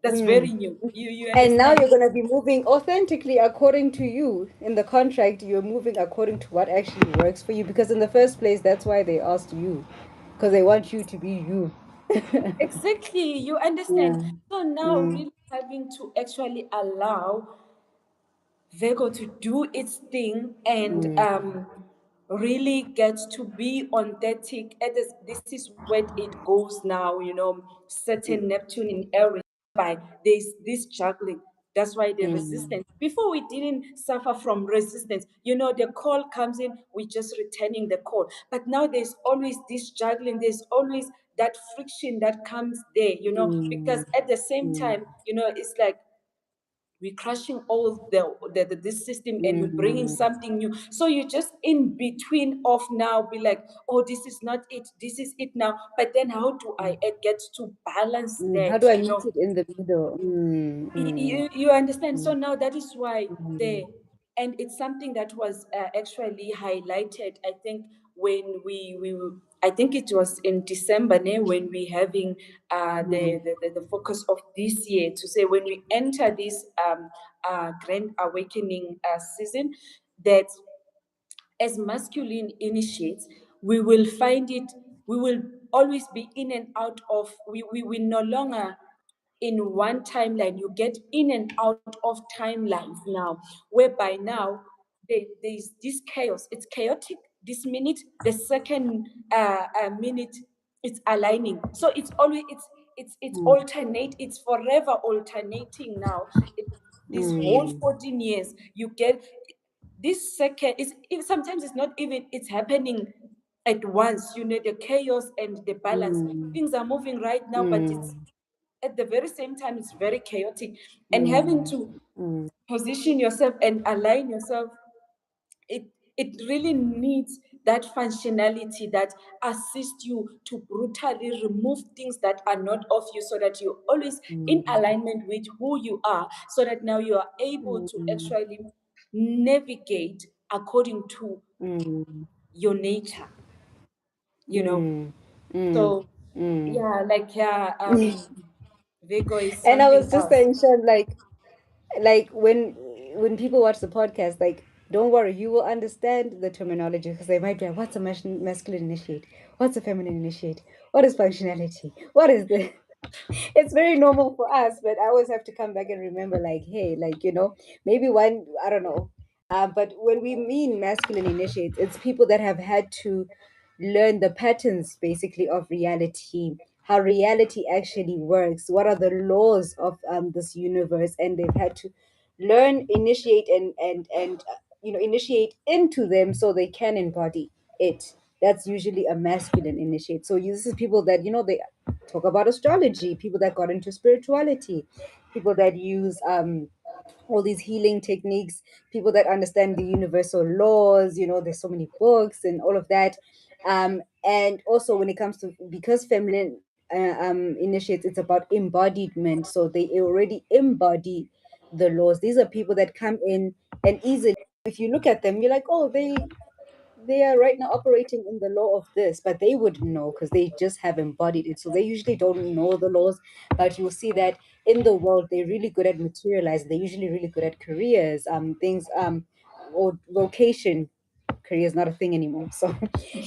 That's very Mm. new. You And now understand? you're going to be moving authentically according to you. In the contract, you're moving according to what actually works for you. Because in the first place, that's why they asked you. Because they want you to be you. Exactly. You understand. Yeah. So now, Mm. really having to actually allow Virgo to do its thing and Mm. really get to be authentic. This is where it goes now, certain Neptune in Aries, by there's this juggling. That's why the Mm. resistance. Before we didn't suffer from resistance. The call comes in, we just returning the call. But now there's always this juggling, there's always that friction that comes there, because Mm. at the same Mm. time, it's like we're crushing all this system and we're bringing Mm. something new. So you're just in between of now, be like, oh, this is not it, this is it now. But then how do I get to balance Mm. How that, do I meet it in the middle? Mm. Mm. you understand? So Mm. now that is why Mm. there, and it's something that was actually highlighted. I think when I think it was in December, when we having Mm. the focus of this year to say when we enter this grand awakening season, that as masculine initiates, we will find it, we will always be in and out of, we will no longer in one timeline. You get in and out of timelines now, whereby now there's this chaos. It's chaotic this minute, the second minute it's aligning. So it's always it's Mm. alternate, it's forever alternating now. This whole Mm. 14 years you get this second is, sometimes it's not even, it's happening at once. The chaos and the balance, Mm. things are moving right now, but it's Mm. at the very same time it's very chaotic. And having Mm. to Mm. position yourself and align yourself, it it really needs that functionality that assists you to brutally remove things that are not of you, so that you're always in Mm. alignment with who you are, so that now you are able to Mm. actually navigate according to Mm. your nature, you know. Mm. Mm. So Mm. yeah, like yeah, Virgo is And I something was just else. saying, Sean, like when people watch the podcast, like, don't worry, you will understand the terminology because they might be like, what's a masculine initiate? What's a feminine initiate? What is functionality? What is this? It's very normal for us, but I always have to come back and remember, like, hey, like, maybe one, I don't know. But when we mean masculine initiates, it's people that have had to learn the patterns basically of reality, how reality actually works, what are the laws of this universe, and they've had to learn, initiate, and initiate into them so they can embody it. That's usually a masculine initiate. So this is people that they talk about astrology, people that got into spirituality, people that use all these healing techniques, people that understand the universal laws. There's so many books and all of that. And also when it comes to, because feminine initiates, it's about embodiment. So they already embody the laws. These are people that come in and easily, if you look at them, you're like, oh, they are right now operating in the law of this, but they wouldn't know because they just have embodied it. So they usually don't know the laws, but you'll see that in the world they're really good at materializing. They're usually really good at careers, things, or vocation. Career is not a thing anymore. So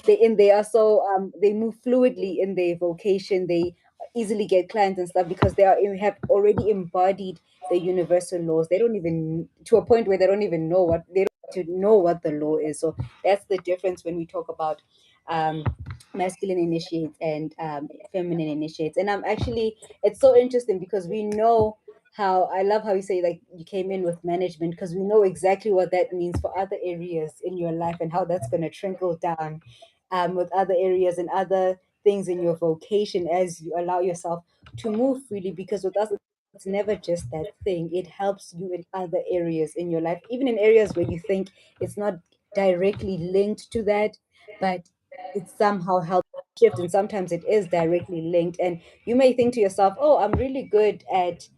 they are so they move fluidly in their vocation. They easily get clients and stuff because they have already embodied the universal laws. They don't even, to a point where they don't even know what they don't need to know what the law is. So that's the difference when we talk about um, masculine initiates and feminine initiates. And I'm actually, it's so interesting because we know how, I love how you say, like, you came in with management, because we know exactly what that means for other areas in your life and how that's going to trickle down with other areas and other things in your vocation as you allow yourself to move freely. Because with us, it's never just that thing. It helps you in other areas in your life, even in areas where you think it's not directly linked to that, but it somehow helps shift. And sometimes it is directly linked. And you may think to yourself, oh, I'm really good at,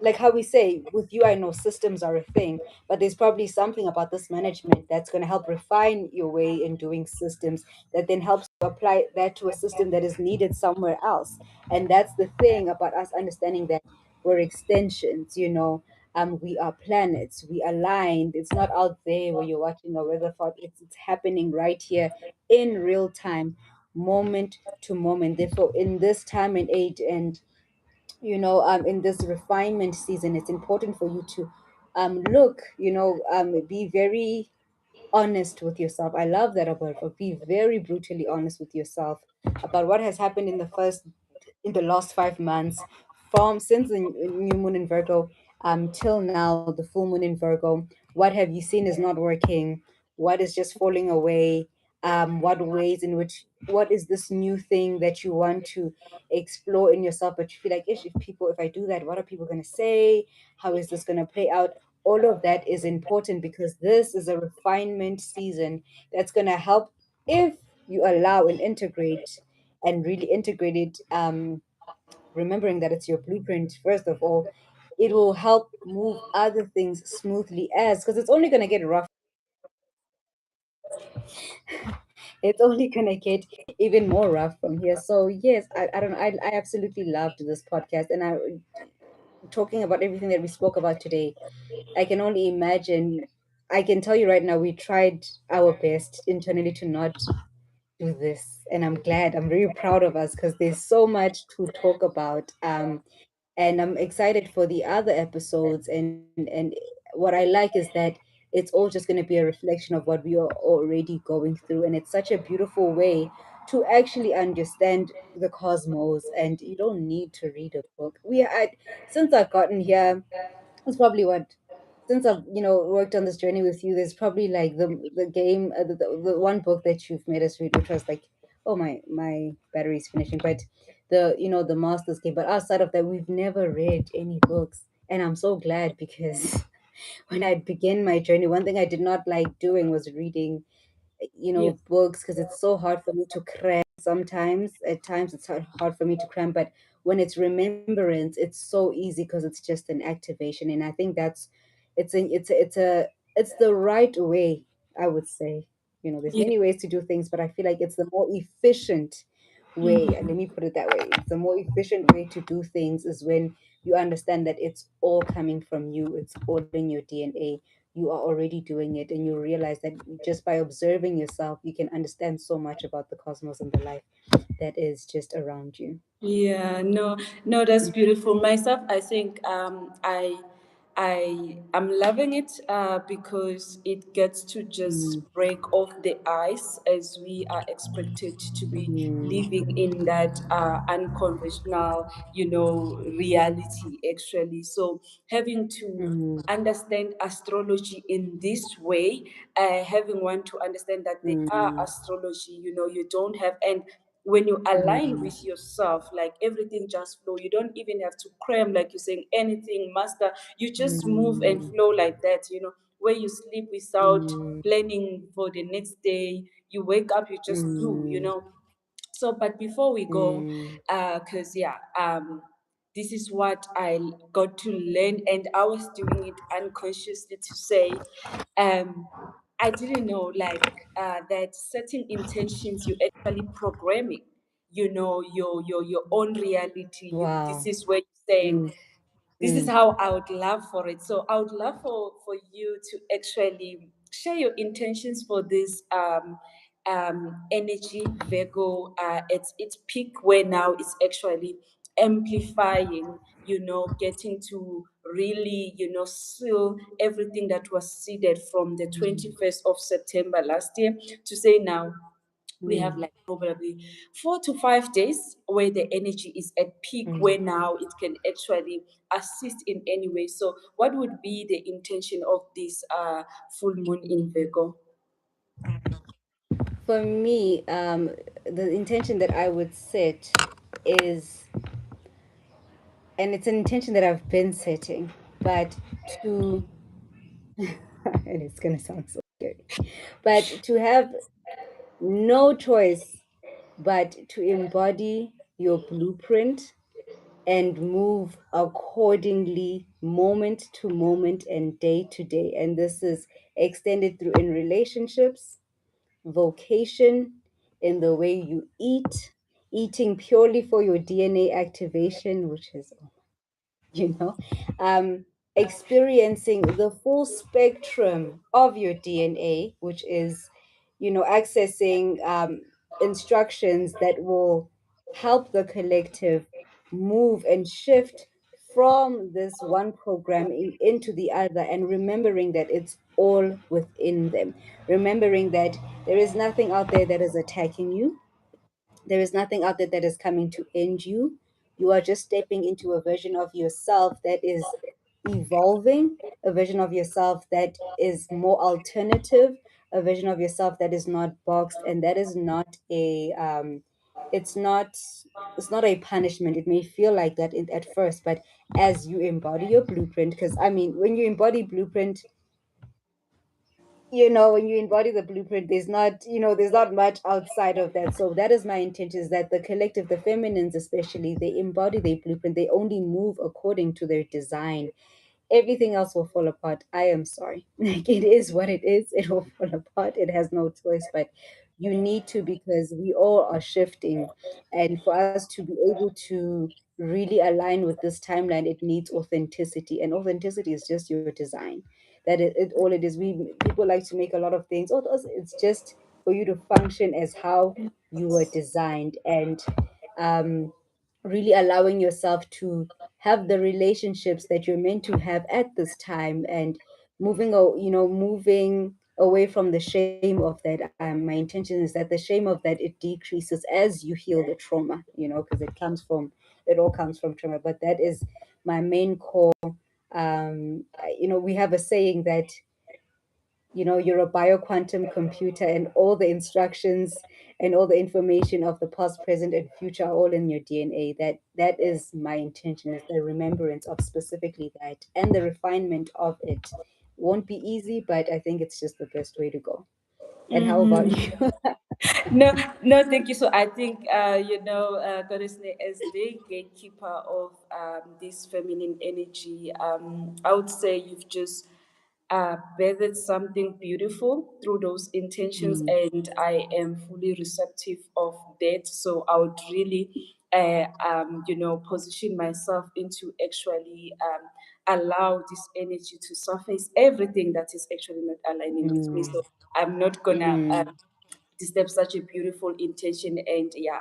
like how we say, with you, I know systems are a thing, but there's probably something about this management that's going to help refine your way in doing systems that then helps you apply that to a system that is needed somewhere else. And that's the thing about us understanding that we're extensions, we are planets, we align. It's not out there where you're watching a weather forecast. It's happening right here in real time, moment to moment. Therefore, in this time and age, and in this refinement season, it's important for you to look, be very honest with yourself. I love that about be very brutally honest with yourself about what has happened in the last 5 months, from since the new moon in Virgo till now, the full moon in Virgo. What have you seen is not working? What is just falling away? What ways in which, what is this new thing that you want to explore in yourself, but you feel like, "Ish, if I do that, what are people going to say? How is this going to play out?" All of that is important because this is a refinement season that's going to help if you allow and integrate and really integrate it, remembering that it's your blueprint first of all. It will help move other things smoothly, as because it's only going to get rough. It's only going to get even more rough from here. So yes, I don't know, I absolutely loved this podcast, and I talking about everything that we spoke about today. I can only imagine. I can tell you right now, we tried our best internally to not do this, and I'm glad. I'm very proud of us because there's so much to talk about. And I'm excited for the other episodes. And what I like is that it's all just going to be a reflection of what we are already going through, and it's such a beautiful way to actually understand the cosmos. And you don't need to read a book. Since I've gotten here, it's probably what, since I've worked on this journey with you, there's probably like the game, the one book that you've made us read, which was like, oh, my battery's finishing, but the Masters game. But outside of that, we've never read any books, and I'm so glad because when I began my journey, one thing I did not like doing was reading Yeah. books, because it's so hard for me to cram. Sometimes at times it's hard for me to cram, but when it's remembrance, it's so easy because it's just an activation. And I think that's it's the right way, I would say. There's Yeah. many ways to do things, but I feel like it's the more efficient way. And let me put it that way, it's the more efficient way to do things is when you understand that it's all coming from you, it's all in your DNA. You are already doing it, and you realize that just by observing yourself, you can understand so much about the cosmos and the life that is just around you. Yeah, no, no, that's beautiful. Myself, I think I am loving it because it gets to just Mm, break off the ice as we are expected to be mm, living in that unconventional, reality actually. So having to mm, understand astrology in this way, having one to understand that they are mm, astrology, you don't have, and when you align mm, with yourself, like everything just flow. You don't even have to cram, like you're saying, anything, master. You just move and mm, flow like that, where you sleep without mm, planning for the next day. You wake up, you just do. mm, So, but before we go, mm, because yeah, this is what I got to learn, and I was doing it unconsciously to say, um, I didn't know like that certain intentions you actually programming, your own reality. This wow. is where you're saying Mm, this is mm, how I would love for it. So I would love for you to actually share your intentions for this energy Virgo. It's peak where now it's actually amplifying. Getting to really seal everything that was seeded from the 21st of September last year to say now we have mm, like probably 4 to 5 days where the energy is at peak mm. where now it can actually assist in any way. So what would be the intention of this full moon in Virgo? For me, the intention that I would set is and it's an intention that I've been setting, but to and it's gonna sound so scary, but to have no choice but to embody your blueprint and move accordingly, moment to moment and day to day. And this is extended through in relationships, vocation, in the way you eat, eating purely for your DNA activation, which is, you know, um, experiencing the full spectrum of your DNA, which is, accessing instructions that will help the collective move and shift from this one programming into the other, and remembering that it's all within them, remembering that there is nothing out there that is attacking you, there is nothing out there that is coming to end you. You are just stepping into a version of yourself that is evolving, a version of yourself that is more alternative, a version of yourself that is not boxed, and that is not it's not it's not a punishment. It may feel like that at first, but as you embody your blueprint, because I mean, when you embody blueprint, when you embody the blueprint, there's not much outside of that. So that is my intention, is that the collective, the feminines especially, they embody their blueprint, they only move according to their design. Everything else will fall apart. I am sorry. Like, it is what it is. It will fall apart. It has no choice, but you need to, because we all are shifting. And for us to be able to really align with this timeline, it needs authenticity. And authenticity is just your design. That it all it is. People like to make a lot of things. Oh, it's just for you to function as how you were designed. And um really allowing yourself to have the relationships that you're meant to have at this time, and moving away from the shame of that. My intention is that the shame of that, it decreases as you heal the trauma, because it all comes from trauma. But that is my main core. We have a saying that, you're a bioquantum computer, and all the instructions and all the information of the past, present, and future are all in your DNA. That is my intention, is the remembrance of specifically that, and the refinement of it. Won't be easy, but I think it's just the best way to go. And how about you? No, no, thank you. So I think, Goddess Ne, as the gatekeeper of this feminine energy, I would say you've just birthed something beautiful through those intentions, Mm, and I am fully receptive of that. So I would really, position myself into actually allow this energy to surface everything that is actually not aligning with me. mm, So I'm not gonna mm. disturb such a beautiful intention, and yeah,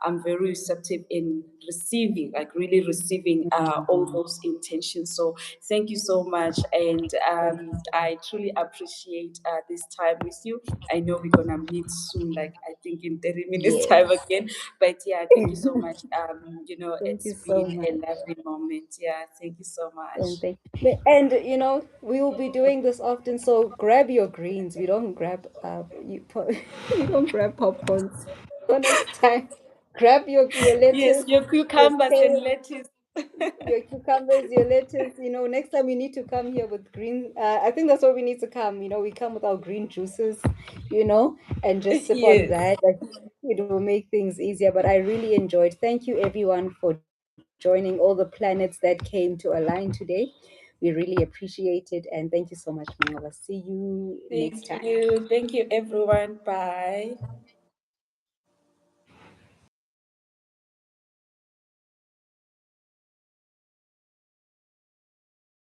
I'm very receptive in receiving, like really receiving all Mm. those intentions. So thank you so much, and Thank you so I truly appreciate this time with you. I know we're gonna meet soon, like I think in 30 minutes time Yes. again, but yeah, thank you so much. Thank It's you so been a much. lovely moment. Yeah, thank you so And much. thank and we will be doing this often, so grab your greens. We don't grab we don't grab popcorns. So next time, grab your Yes, lettuce, your your cucumbers and kale, lettuce. your cucumbers, your lettuce. Next time we need to come here with green. I think that's what we need to come. We come with our green juices, and just sip on Yes. that. I think it will make things easier. But I really enjoyed. Thank you everyone for joining, all the planets that came to align today. We really appreciate it, and thank you so much, Mangala. See you next Thank time. you. Thank you, everyone. Bye.